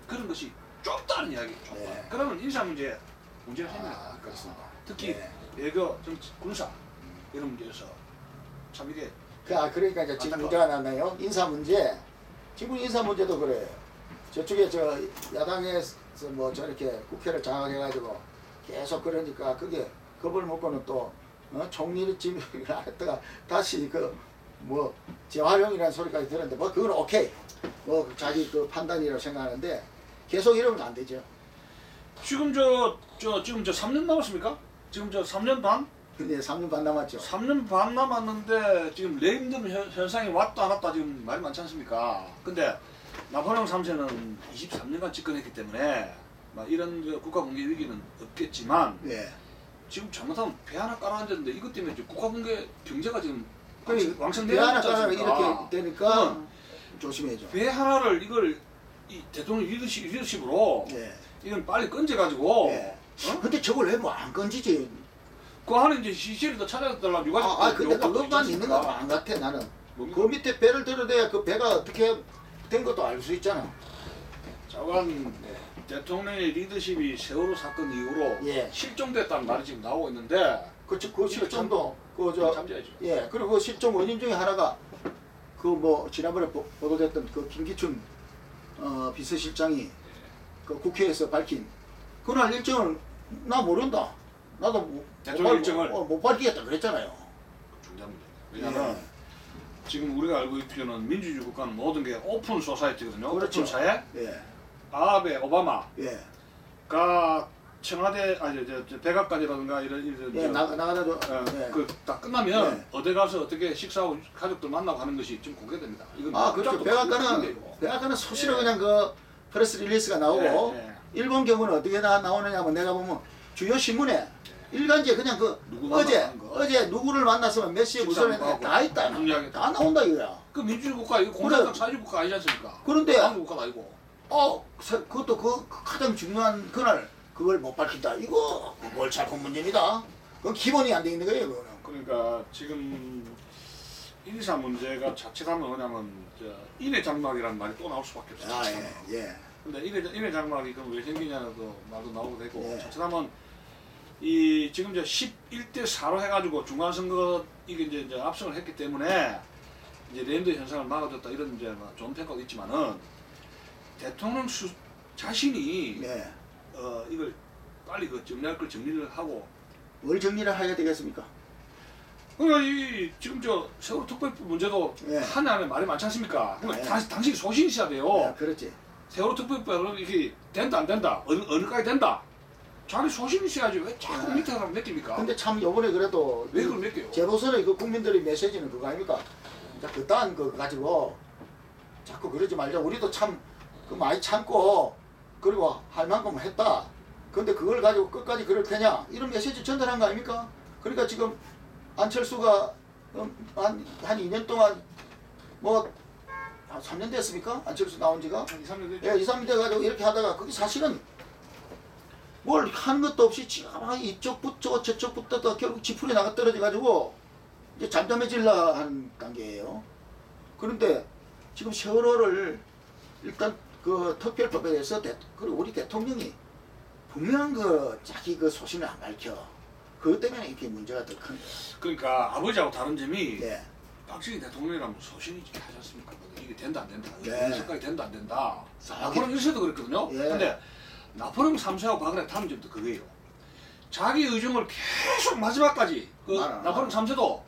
그런 것이 좁다는 이야기죠. 예. 그러면 인사 문제가 생깁니다. 그렇습니다. 특히 예. 외교, 정치, 군사 이런 문제에서 참 이게 그러니까 이제 지금 문제가 났나요? 인사 문제. 지금 인사 문제도 그래요. 저쪽에 야당에서 뭐 저렇게 국회를 장악해가지고 계속 그게 겁을 먹고는 또 총리를 지금 안 했다가 다시 뭐 재활용이라는 소리까지 들었는데 뭐 그건 오케이. 뭐 자기 판단이라고 생각하는데 계속 이러면 안 되죠. 지금 지금 3년 남았습니까? 지금 3년 반? 근데 3년 반 남았죠. 3년 반 남았는데 지금 레임든 현상이 왔다 안 왔다 지금 말이 많지 않습니까? 근데 나폴레옹 3세는 23년간 집권했기 때문에 막 이런 국가붕괴 위기는 없겠지만 예. 지금 잘못하면 배 하나 깔아앉았는데 이것 때문에 지금 국가붕괴 경제가 지금 배 왕성되어 하나 있지 까면 않습니까? 이렇게 되니까 조심해야죠. 배 하나를 이걸 이 대통령 리더십으로 예. 이건 빨리 건져가지고 예. 근데 저걸 왜 뭐 안 건지지? 그 안에 이제 시실을 더 찾아달라고 유가족 근데 그것만 있는 거 안 같아 나는. 그 밑에 배를 들어대야 그 배가 어떻게 된 것도 알 수 있잖아. 자관 대통령의 리더십이 세월호 사건 이후로 예. 실종됐다는 말이 지금 나오고 있는데 그 실종도 잠재야죠. 예. 그리고 그 실종 원인 중에 하나가 그 뭐 지난번에 보도됐던 그 김기춘 비서실장이 그 국회에서 밝힌 그날 일정을 나 모른다. 나도 대통령 일정을 못 밝히겠다 그랬잖아요. 중요한 문제. 왜냐하면 지금 우리가 알고 있기로는 민주주의 국가는 모든 게 오픈 소사이티거든요. 그렇죠. 오픈 사회. 예. 아베 오바마가 예. 청와대 저 백악관이라든가 예. 나가다도 예. 그다 끝나면 예. 어디 가서 어떻게 식사하고 가족들 만나고 하는 것이 좀 공개됩니다. 이건 그렇죠. 백악관은 수시로 예. 그냥 그 프레스 릴리스가 나오고 예. 일본 경우는 어떻게 나오느냐면 내가 보면 주요 신문에 일간지에 그냥 누구 어제 만나는 거. 누구를 만났으면 몇 시에 무슨 식사하고 다 있다. 무슨 이야기 다 나온다 이거야. 그 민주주의 국가 이거 공산당 사회주의 국가 아니지 않습니까? 그런데 한국 국가도 아니고. 그것도 그 가장 중요한 그날 그걸 못 밝힌다. 이거 골치 아픈 문제입니다. 그건 기본이 안 돼 있는 거예요, 그거는. 그러니까 지금 인사 문제가 자칫하면 뭐냐면 인해 장막이라는 말이 또 나올 수밖에 없어요. 아, 예. 근데 인해 장막이 그럼 왜 생기냐는 말도 나오고 되고 예. 자칫하면 이 지금 이제 11대 4로 해가지고 중간선거 이게 이제 압승을 했기 때문에 이제 랜드 현상을 막아줬다 이런 이제 좋은 평가도 있지만은 대통령 자신이 네. 이걸 빨리 그 정리할 걸 정리를 하고 뭘 정리를 해야 되겠습니까? 그러니까 이 지금 저 세월호 특별법 문제도 예. 한 안에 말이 많지 않습니까? 그러니까 예. 당신이 소신이셔야 돼요. 네, 그렇지. 세월호 특별법은 이게 된다 안 된다 어느까지 된다. 자기 소신이 있어야지 왜 자꾸 밑에 사람 맡깁니까? 근데 참 요번에 그래도 왜 그걸 맡겨요? 재보선의 그 국민들의 메시지는 그거 아닙니까? 이제 그딴 거 가지고 자꾸 그러지 말자. 우리도 참 그 많이 참고 그리고 할 만큼 했다. 근데 그걸 가지고 끝까지 그럴 테냐? 이런 메시지 전달한 거 아닙니까? 그러니까 지금 안철수가 한 2년 동안 뭐 한 3년 됐습니까? 안철수 나온 지가? 한 2, 3년 됐죠. 예, 2, 3년 돼가지고 이렇게 하다가 그게 사실은 뭘 한 것도 없이 지가 이쪽부터 저쪽부터 결국 지풀이 나가 떨어져가지고 이제 잠잠해질라 한 단계예요. 그런데 지금 세월호를 일단 그 특별법에 대해서 그리고 우리 대통령이 분명한 그 자기 그 소신을 안 밝혀. 그것 때문에 이렇게 문제가 더 큰 거예요. 그러니까 아버지하고 다른 점이 네. 박정희 대통령이라면 소신이 있지 하지 않습니까? 이게 된다 안 된다. 네. 어느 순간이 된다 안 된다. 아, 나포레옹 1세도 그랬거든요. 예. 근데 나포레옹 3세하고 박근혜 다른 점도 그거예요. 자기 의중을 계속 마지막까지 나포레옹 3세도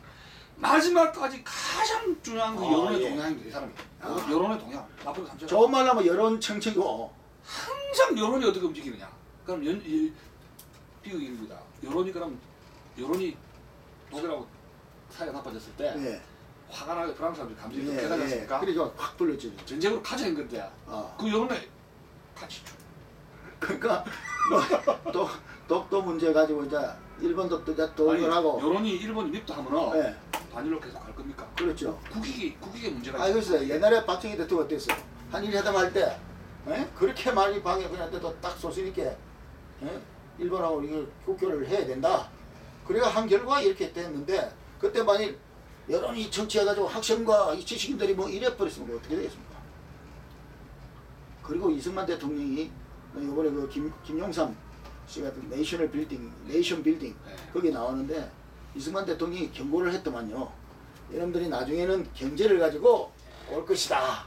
마지막까지 가장 중요한 그 여론의 예. 동향입니다. 이 사람이. 아. 여론의 동향. 나포레옹 3세가. 좋은 말로 하면 여론 청취고 항상 여론이 어떻게 움직이느냐. 그럼 비극입니다. 여론이 독일하고 사이가 나빠졌을 때 예. 화가 나게 프랑스 사람들이 감정이 예, 격하지 예. 않습니까? 그래서 확 불렀지. 전쟁으로 가져간 건데 그 여론에 같이 그러니까 뭐 독도 문제 가지고 이제 일본도 또 아니, 이걸 하고 여론이 일본이 밉다 하면은 예. 반일로 계속 갈 겁니까? 그렇죠. 국익의 문제가 아 그래서 옛날에 박정희 대통령 어땠어요? 한일 회담할 때 그렇게 많이 방해했는데도 딱 소신 있게 일본하고 이거 국교를 해야 된다. 그래가 한 결과 이렇게 됐는데 그때 만일 여론이 정치해가지고 학생과 이 지식인들이 뭐 이래 버렸으면 어떻게 되겠습니까? 그리고 이승만 대통령이 이번에 그 김용삼 씨 같은 네이션 빌딩 네. 거기 나오는데 이승만 대통령이 경고를 했더만요. 여러분들이 나중에는 경제를 가지고 올 것이다.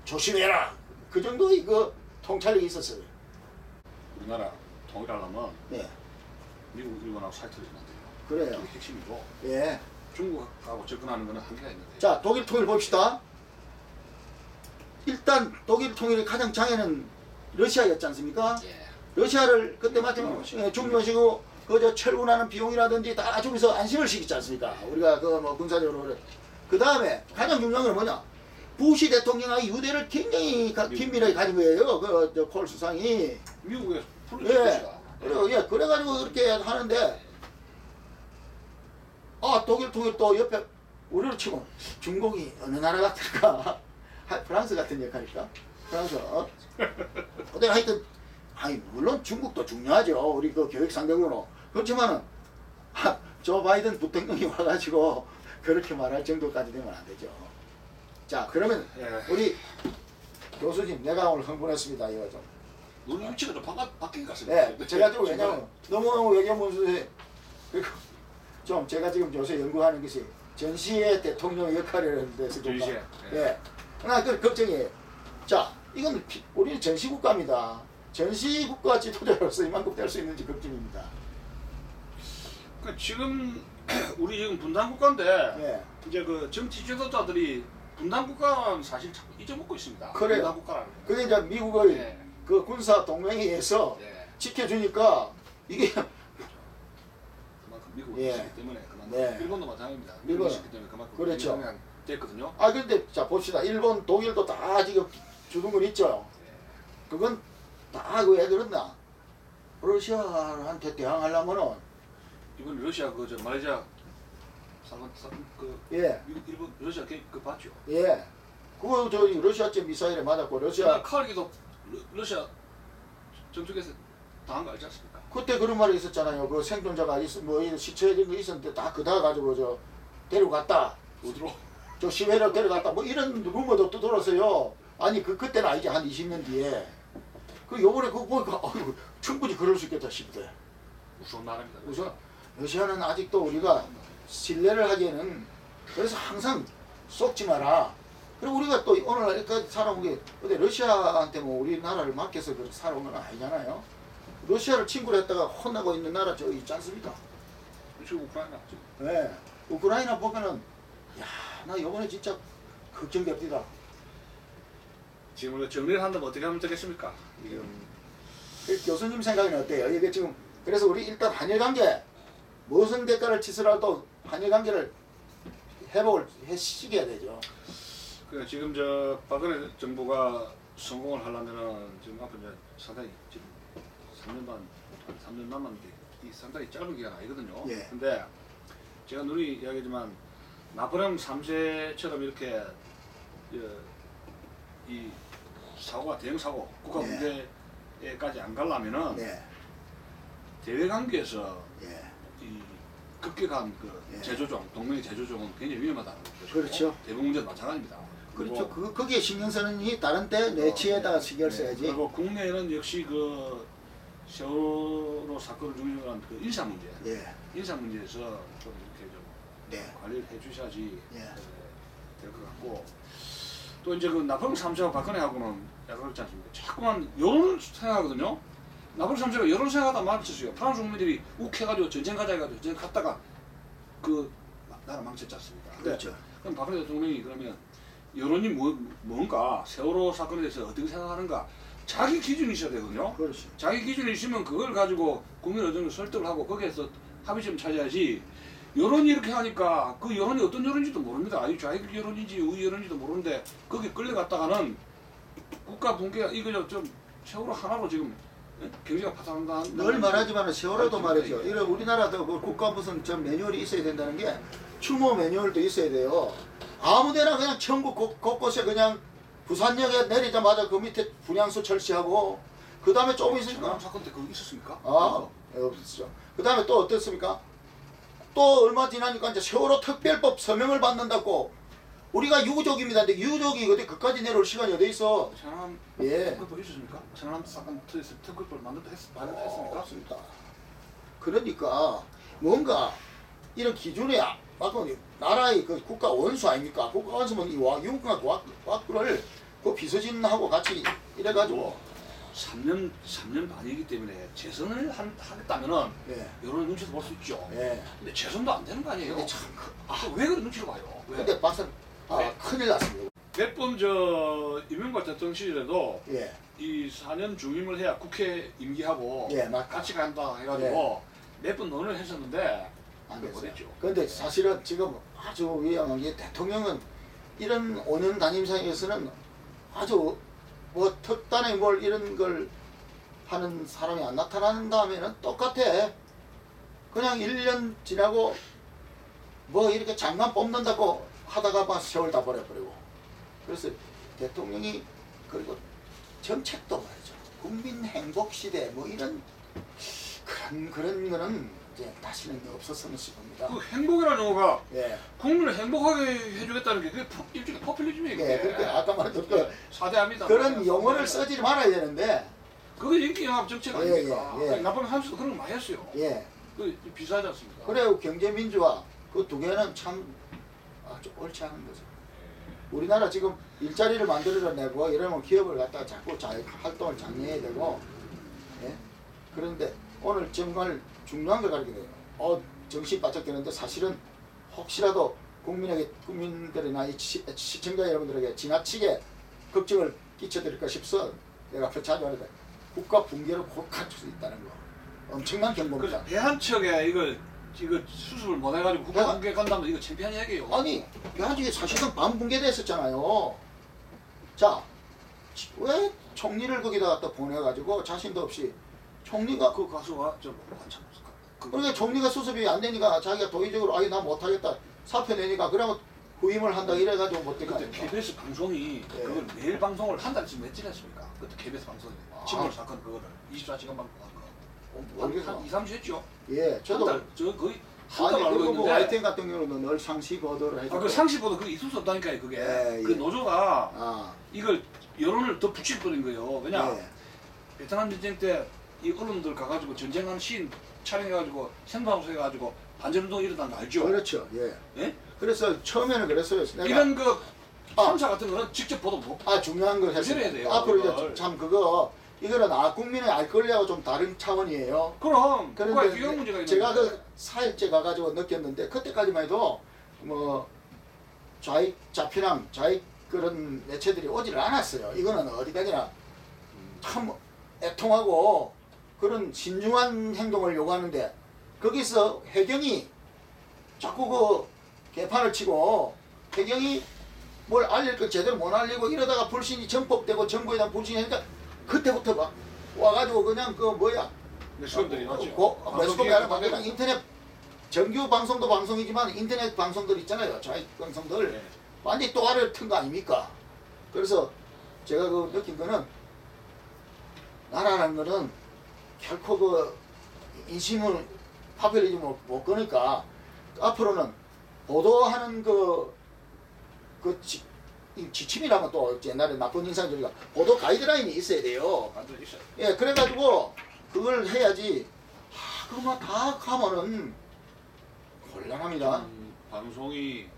조심해라. 그 정도의 그 통찰력이 있었어요. 우리나라 통일하려면 네, 미국, 일본하고 사이트를 안 돼요. 그래요. 그게 핵심이고 예. 중국하고 접근하는 것은 한계가 있는데. 자, 독일 통일 봅시다. 일단 독일 통일의 가장 장애는 러시아였지 않습니까? 예. 러시아를 그때 마침 중요시고. 중요시고 그저 철군하는 비용이라든지 다 저기서 안심을 시키지 않습니까? 우리가 그 뭐 군사적으로 그 다음에 가장 중요한 건 뭐냐? 부시 대통령하고 유대를 굉장히 긴밀하게 가진 거예요. 그 콜 수상이. 미국에 풀을 예. 그래가지고 그렇게 하는데 독일 통일 또 옆에 우리로 치고 중국이 어느 나라 같을까? 프랑스 같은 역할일까? 프랑스. 근데 하여튼 물론 중국도 중요하죠. 우리 그 교육 상대국으로. 그렇지만은 조 바이든 부통령이 와가지고 그렇게 말할 정도까지 되면 안 되죠. 자, 그러면 우리 교수님, 내가 오늘 흥분했습니다. 이거 좀. 우리 위치가 좀 바뀐 것 같습니다. 네, 제가 좀 왜냐면 너무너무 외교문수에 그리고 좀 제가 지금 요새 연구하는 것이 전시의 대통령 역할이라는 데서 좀 전시회. 예. 그 걱정이에요. 자, 이건 우리는 전시국가입니다. 전시국가 지도자로서 이만큼 될 수 있는지 걱정입니다. 그러니까 지금 우리 지금 분단 국가인데 예. 이제 그 정치 지도자들이 분단 국가는 사실 자꾸 잊어먹고 있습니다. 그래요. 분단 국가라는 거. 그게 이제 미국의 예. 그 군사 동맹회에서 예. 지켜주니까 이게 그만큼 미국이 예. 있기 때문에 그만큼 네. 일본도 마찬가지입니다. 일본. 미국이 있기 때문에 그만큼 그렇죠. 영향 됐거든요. 근데 자 봅시다. 일본, 독일도 다 지금 주는 건 있죠. 그건 다 왜 그랬나? 러시아한테 대항하려면은 이번 러시아 그저 말레이시아 그 예. 미국 일본 러시아 그 봤죠. 예. 그거 저기 러시아제 미사일에 맞았고 러시아 칼기도 러시아 전투에서 당한 거 알지 않습니까? 그때 그런 말이 있었잖아요. 그 생존자가 시체적인 거 있었는데 다 그다 가지고 저 데려갔다. 어디로? 저 시베리아 데려갔다. 뭐 이런 루머도 또 들었어요. 아니 그때는 아니지 한 20년 뒤에. 그 요번에 그거 보니까 아이고, 충분히 그럴 수 있겠다 싶대. 무서운 나라입니다. 우선 러시아는 아직도 우리가 신뢰를 하기에는 그래서 항상 속지 마라. 그리고 우리가 또 오늘날까지 살아온 게 근데 러시아한테 뭐 우리나라를 맡겨서 그렇게 살아온 건 아니잖아요. 러시아를 친구로 했다가 혼나고 있는 나라 저 있지 않습니까? 지금 우크라이나 지금. 네. 우크라이나 보면은 야, 나 이번에 진짜 걱정됩니다. 지금 우리가 정리를 한다면 어떻게 하면 되겠습니까? 그 교수님 생각은 어때요? 이게 지금 그래서 우리 일단 한일 관계 무슨 대가를 치더라도 한일 관계를 회복을 해시켜야 되죠. 그 지금 저 박근혜 정부가 성공을 하려면은 지금 앞으로 이제 상당히 지금 3년 남았는데 이 상당히 짧은 기간 아니거든요. 예. 근데 제가 누리 이야기지만 나폴레옹 3세처럼 이렇게 이 사고가 대형 사고 국가 문제까지 안 가려면은 네. 대외 관계에서 예. 이 급격한 그 예. 제조종 동맹의 제조종은 굉장히 위험하다는 거죠. 그렇죠. 대북 문제도 마찬가지입니다. 그렇죠. 거기에 신경 쓰는 이 다른 때 내치에다가 신경 써야지. 그리고 국내에는 역시 그 세월호 사건을 중심으로 한 그 인사 문제, 예. 인사 문제에서 좀 이렇게 좀 네. 관리를 해주셔야지 예. 될 것 같고 또 이제 그 나폴레옹 3세와 박근혜하고는 약간 그렇지 않습니까? 자꾸만 여론을 생각하거든요. 나폴레옹 3세가 여론 생각하다 말했었어요. 프랑스 국민들이 욱해가지고 전쟁 가자 해가지고 전쟁 갔다가 그 나라 망쳤지 않습니까? 근데 그렇죠. 그럼 박근혜 대통령이 그러면 여론이 뭔가 세월호 사건에 대해서 어떻게 생각하는가 자기 기준이 있어야 되거든요. 그렇죠. 자기 기준이 있으면 그걸 가지고 국민 의정을 설득을 하고 거기에서 합의점 찾아야지. 여론이 이렇게 하니까 그 여론이 어떤 여론인지도 모릅니다. 이 좌익 여론인지 우익 여론인지도 모르는데 거기 끌려갔다가는 국가 붕괴가 이거 좀 세월호 하나로 지금 경제가 파산한다. 늘 말하지만 세월호도 말이죠. 이런 우리나라도 그 국가 무슨 전 매뉴얼이 있어야 된다는 게 추모 매뉴얼도 있어야 돼요. 아무데나 그냥 전국 곳곳에 그냥 부산역에 내리자마자 그 밑에 분향소 철시하고 그 다음에 조금 있으니까 전남 사건 때 그거 있었습니까? 없었죠. 그 다음에 또 어떻습니까? 또 얼마 지나니까 이제 세월호 특별법 서명을 받는다고 우리가 유족입니다. 근데 유족이 어디 그까지 내려올 시간이 어디 있어? 전남 예. 특별법 있었습니까? 전남 사건 터에서 특별법 만든다 했습니까? 없습니다. 그러니까 뭔가 이런 기준에 맞고 나라의 그 국가 원수 아닙니까? 국가 원수면 이 유흥과 와꾸를 그 비서진하고 같이 이래가지고 3년 반이기 때문에 재선을 하겠다면은 예. 여론의 눈치도 볼 수 있죠. 예. 근데 재선도 안 되는 거 아니에요? 근데 참 왜 그런 눈치를 봐요? 왜? 근데 박사 네. 큰일 났습니다. 몇 번 저 이명박 대통령 시절에도 예. 이 4년 중임을 해야 국회 임기하고 예, 맞다. 같이 간다 해가지고 몇 번 논의를 했었는데 안 그게 됐어요. 못했죠. 그런데 사실은 지금 아주 위험한 게 대통령은 이런 5년 단임상에서는 아주 뭐 특단의 뭘 이런 걸 하는 사람이 안 나타나는 다음에는 똑같아. 그냥 1년 지나고 뭐 이렇게 장관 뽑는다고 하다가 막 세월 다 버려버리고. 그래서 대통령이 그리고 정책도 말이죠. 국민 행복 시대 뭐 이런 그런 거는 이제 다시는 없었으면 싶습니다. 그 행복이라는 용어가 예. 국민을 행복하게 해주겠다는 게 그게 일종의 포퓰리즘이에요. 예, 그렇게 아까 말했던 그 사대합니다. 그런 용어를 쓰지 말아야 되는데, 그게 인기 영합 정책 예, 아닙니까? 예, 예. 나쁜 한수도 그런 거 많이 했어요. 예. 그 비슷하지 않습니까? 그래요. 경제민주화 그 두 개는 참 아주 옳지 않은 거죠. 우리나라 지금 일자리를 만들어내고 이러면 기업을 갖다가 자꾸 활동을 장려해야 되고, 예? 그런데 오늘 정말 중요한 걸 가르치게 돼요. 정신 바짝 드는데 사실은 혹시라도 국민들이나 이 시청자 여러분들에게 지나치게 걱정을 끼쳐드릴까 싶어 내가 앞에 자주하는데 국가 붕괴를 곧 갖출 수 있다는 거 엄청난 경고입니다. 그 배한척에 이거 수습을 못 해가지고 국가 붕괴 간다면 이거 창피한 얘기예요. 아니 대한민국이 사실은 반붕괴됐었잖아요. 자, 왜 총리를 거기다 갖다 보내가지고 자신도 없이 총리가 그 가수가 좀 한참 그러니까 총리가 수습이 안 되니까 자기가 도의적으로 아니 나 못하겠다 사표 내니까 그러면 후임을 한다 이래가지고 못 그때 되거든요. KBS 방송이 예. 그걸 매일 방송을 한 달쯤 며칠 했습니까? 그때 KBS 방송이 침몰 아. 사건 그거를 24시간 방송 한 거. 모르겠어. 한 2, 3주 했죠? 예, 저도 한 달, 저 거의 한 달 아니 알고 그리고 뭐 있는데 YTN 같은 경우는 늘 상시 보도를 해주고 그 상시보도 그게 있을 수 없다니까요 그게. 예, 그 예. 노조가 아, 이걸 여론을 더 붙여버린 거예요. 왜냐 예. 베트남 전쟁 때 이 언론들 가가지고 전쟁하는 씬 촬영해가지고 생방송 해가지고 반전운동 일어난 거 알죠? 그렇죠. 예. 예? 그래서 처음에는 그랬어요. 내가 이런 그 아. 참사 같은 거는 직접 보도 못. 중요한 걸 해줘야 했어요. 돼요, 앞으로 그걸. 이제 참 그거 이거는 국민의 알 권리하고 좀 다른 차원이에요. 그럼 국가의 그런데 규형 문제가 있는데. 제가 그 4일째 가가지고 느꼈는데 그때까지만 해도 뭐 좌익 자피남 좌익 그런 매체들이 오지를 않았어요. 이거는 어디까지나 참 애통하고 그런 신중한 행동을 요구하는데 거기서 해경이 자꾸 그 개판을 치고 해경이 뭘 알릴 걸 제대로 못 알리고 이러다가 불신이 전폭되고 정부에 대한 불신이 하니까 그때부터 막 와가지고 그냥 그 뭐야 매스컴들이 맞죠. 매스컴이 아니라 그냥 인터넷 정규 방송도 방송이지만 인터넷 방송들 있잖아요. 좌익 방송들 네. 완전히 또 알을 튼 거 아닙니까? 그래서 제가 그 느낀 거는 나라라는 거는 결코 그 인심을 파퓰리즘을 못 거니까 앞으로는 보도하는 이 지침이라면 또 옛날에 나쁜 인상적이가 보도 가이드라인이 있어야 돼요. 완전 있어요. 예, 그래가지고 그걸 해야지. 그것만 다 하면은 곤란합니다. 방송이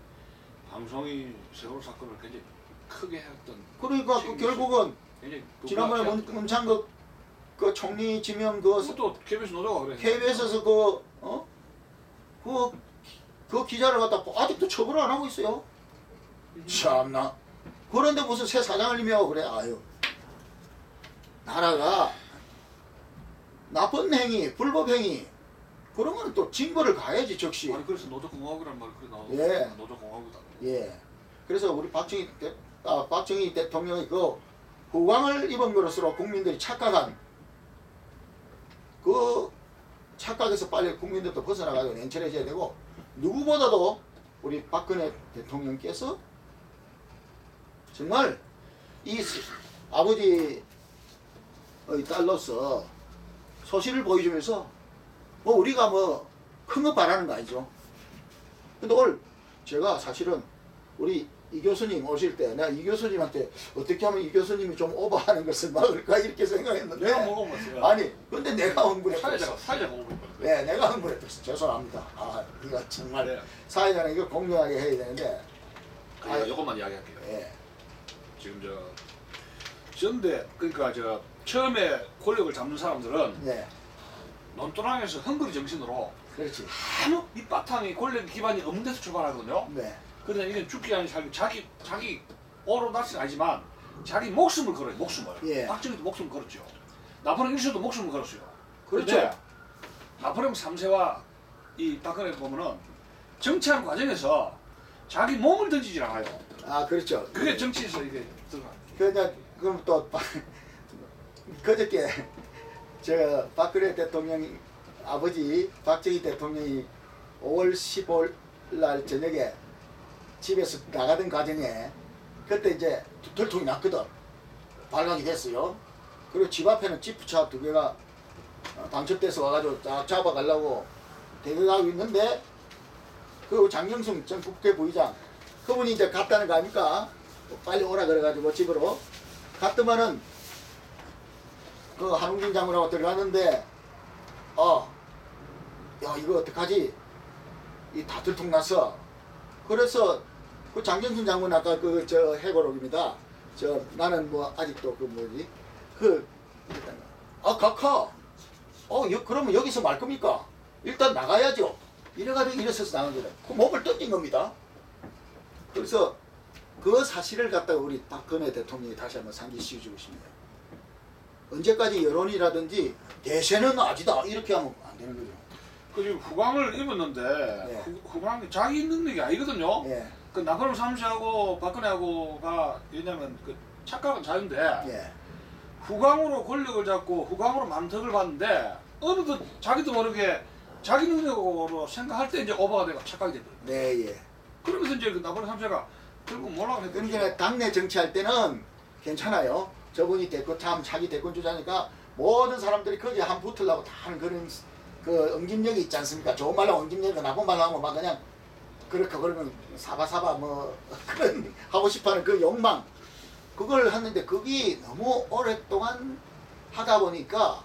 세월호 사건을 굉장히 크게 했던. 그러니까 그 결국은 굉장히 지난번에 문창극 그 총리 지명 그것도 KBS 노조가 그래. KBS에서 그 기자를 갖다 아직도 처벌을 안 하고 있어요. 참나. 그런데 무슨 새 사장을 임명하고 그래. 아유. 나라가 나쁜 행위, 불법 행위 그런 거는 또 징벌을 가야지 즉시. 아니 그래서 노조공화국이란 말이 그래 나오고. 예. 노조공화국이다. 예. 그래서 우리 박정희 대통령이 그 후광을 입은 것으로 국민들이 착각한 그 착각에서 빨리 국민들도 벗어나가지고 냉철해져야 되고 누구보다도 우리 박근혜 대통령께서 정말 이 아버지의 딸로서 소신을 보여주면서 뭐 우리가 뭐 큰 거 바라는 거 아니죠. 근데 오늘 제가 사실은 우리 이 교수님 오실 때 내가 이 교수님한테 어떻게 하면 이 교수님이 좀 오버하는 것을 막을까 이렇게 생각했는데 내가 먹어봤어요. 아니 근데 내가 흥분했어. 사회자가 먹어봤거든. 네, 내가 흥분했어. 죄송합니다. 이거 정말 네. 사회자는 이거 공정하게 해야 되는데 그래 이것만 이야기할게요. 예, 지금 전대 그러니까 처음에 권력을 잡는 사람들은 네, 논두렁에서 헝그리 정신으로 그렇지. 아무 밑바탕이 권력 기반이 없는 데서 출발하거든요. 네, 그런데 이게 죽기 아닌 살기 자기 오로 날씨는 아니지만 자기 목숨을 걸어요. 목숨을. 예. 박정희도 목숨을 걸었죠. 나포레옹 1세도 목숨을 걸었어요. 그렇죠. 그런데 나포레옹 3세와 이 박근혜 보면은 정치하는 과정에서 자기 몸을 던지질 않아요. 그렇죠. 그게 정치에서 이게 들어가. 그럼 또 그저께 저 박근혜 대통령 아버지 박정희 대통령이 5월 15일 날 저녁에 집에서 나가던 과정에 그때 이제 들통이 났거든. 발각이 됐어요. 그리고 집 앞에는 지프차 2개가 방첩돼서 와가지고 딱 잡아가려고 대기하고 있는데 그 장경순 전 국회 부의장 그분이 이제 갔다는 거 아닙니까? 빨리 오라 그래가지고 집으로 갔더만은 그 한웅진 장군하고 들어갔는데 야 이거 어떡하지? 이 다 들통났어. 그래서 그 장경순 장군 아까 그 저 해고록입니다. 나는 뭐 아직도 그 뭐지? 각하. 그러면 여기서 말 겁니까? 일단 나가야죠. 이래가지고 일어서서 나간 거다. 그 목을 던진 겁니다. 그래서 그 사실을 갖다가 우리 박근혜 대통령이 다시 한번 상기 씌워주고 싶네요. 언제까지 여론이라든지 대세는 아니다 이렇게 하면 안 되는 거죠. 그 지금 후광을 입었는데 예. 후광이 자기 능력이 아니거든요. 예, 그 나포레옹 3세하고 박근혜하고가 왜냐면 그 착각은 자유인데 예, 후광으로 권력을 잡고 후광으로 만턱을 봤는데 어느덧 자기도 모르게 자기 능력으로 생각할 때 이제 오버가 되고 착각이 되거든요. 네, 예. 그러면서 이제 그 나폴레옹 3세가 결국 몰락을 했죠. 그러니까 당내 정치할 때는 괜찮아요. 저분이 대권 참 자기 대권 주자니까 모든 사람들이 거기에 한 붙으려고 다 하는 그런 그 응집력이 있지 않습니까? 좋은 말로 응집력이 나쁜 말로 하면 막 그냥 그렇게 그러면 사바사바 뭐 그런 하고 싶어하는 그 욕망 그걸 했는데 그게 너무 오랫동안 하다 보니까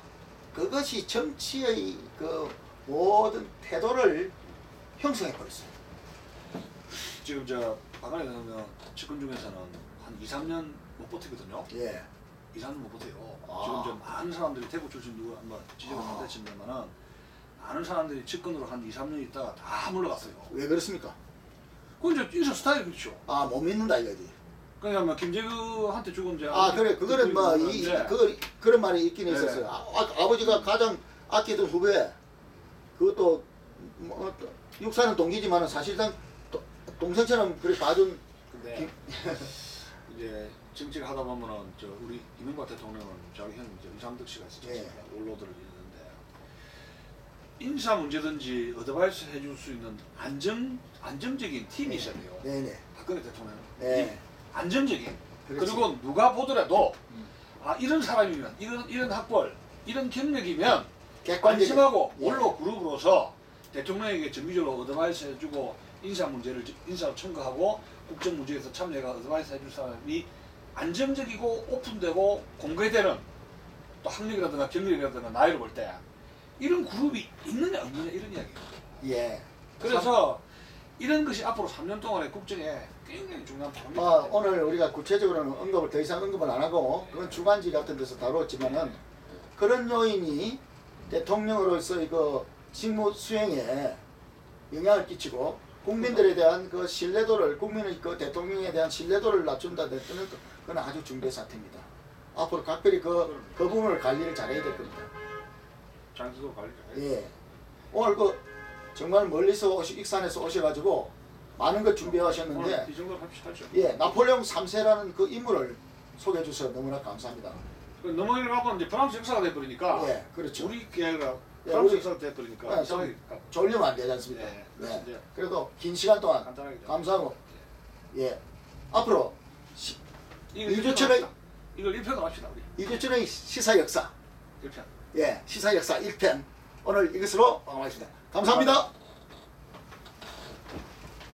그것이 정치의 그 모든 태도를 형성해 버렸어요. 지금 저 박근혜 대통령 집권 중에서는 한 2, 3년 못 버티거든요. 예. 2, 3년 못 버텨요. 아. 지금 저 많은 사람들이 대구 출신 누구 한번 지적을 아. 못했지만은 많은 사람들이 집권으로 한 2, 3년 있다가 다 물러갔어요. 왜 그렇습니까? 그건 이제 인사 스타일이 그렇죠. 아, 못 믿는다 이거지. 그러니까 뭐 김재규한테 죽은 이제 아, 그래. 그거는 뭐 그런 말이 있긴 네. 있었어요. 아버지가 가장 아끼던 후배 그것도 뭐 육사는 동기지만은 사실상 동생처럼 그렇게 봐준 근데 이제 정치를 하다 보면은 저 우리 이명박 대통령은 자기 형 이제 이상득 씨가 있었지 않습니까? 원로들을 있는데 인사 문제든지 어드바이스 해줄 수 있는 안정적인 팀이 있어야 돼요. 네네. 박근혜 대통령. 네. 안정적인. 그렇지. 그리고 누가 보더라도 아 이런 사람이면 이런 학벌, 이런 경력이면 객관적인. 안심하고 예. 원로 그룹으로서 대통령에게 정기적으로 어드바이스 해주고 인사 문제를 인사 청구하고 국정 문제에서 참여해가 어드바이스 해줄 사람이 안정적이고 오픈되고 공개되는 또 학력이라든가 경력이라든가 나이를 볼 때 이런 그룹이 있느냐 없느냐 이런 이야기예요. 예. 그래서 이런 것이 앞으로 3년 동안의 국정에 굉장히 중요한 발언입니다. 오늘 우리가 구체적으로는 언급을 더 이상 언급을 안 하고 그건 주간지 같은 데서 다뤘지만은 그런 요인이 대통령으로서의 그 직무 수행에 영향을 끼치고 국민들에 대한 그 신뢰도를 국민의 그 대통령에 대한 신뢰도를 낮춘다 했더니 그건 아주 중대 사태입니다. 앞으로 각별히 그 부분을 관리를 잘해야 될 겁니다. 장기적으로 관리를 예. 오늘 그 정말 멀리서 익산에서 오셔가지고 많은 것 준비하셨는데 오늘 이 정도로 합시다죠. 예, 나폴레옹 3세라는 그 인물을 소개해 주셔서 너무나 감사합니다. 너무 일하고 이제 프랑스 역사가 돼버리니까 예, 그렇죠. 우리 계획가 예, 프랑스 우리- 역사가 돼버리니까 예, 좀 졸리면 안 되지 않습니까? 예, 그래서 네. 이제 그래도 긴 시간 동안 간단하게 좀. 감사하고 예, 앞으로 이걸 2주철의 이걸 1편으로 합시다 우리 2주철의 시사 역사 1편. 예, 시사 역사 1편 오늘 이것으로 마무리하겠습니다. 감사합니다.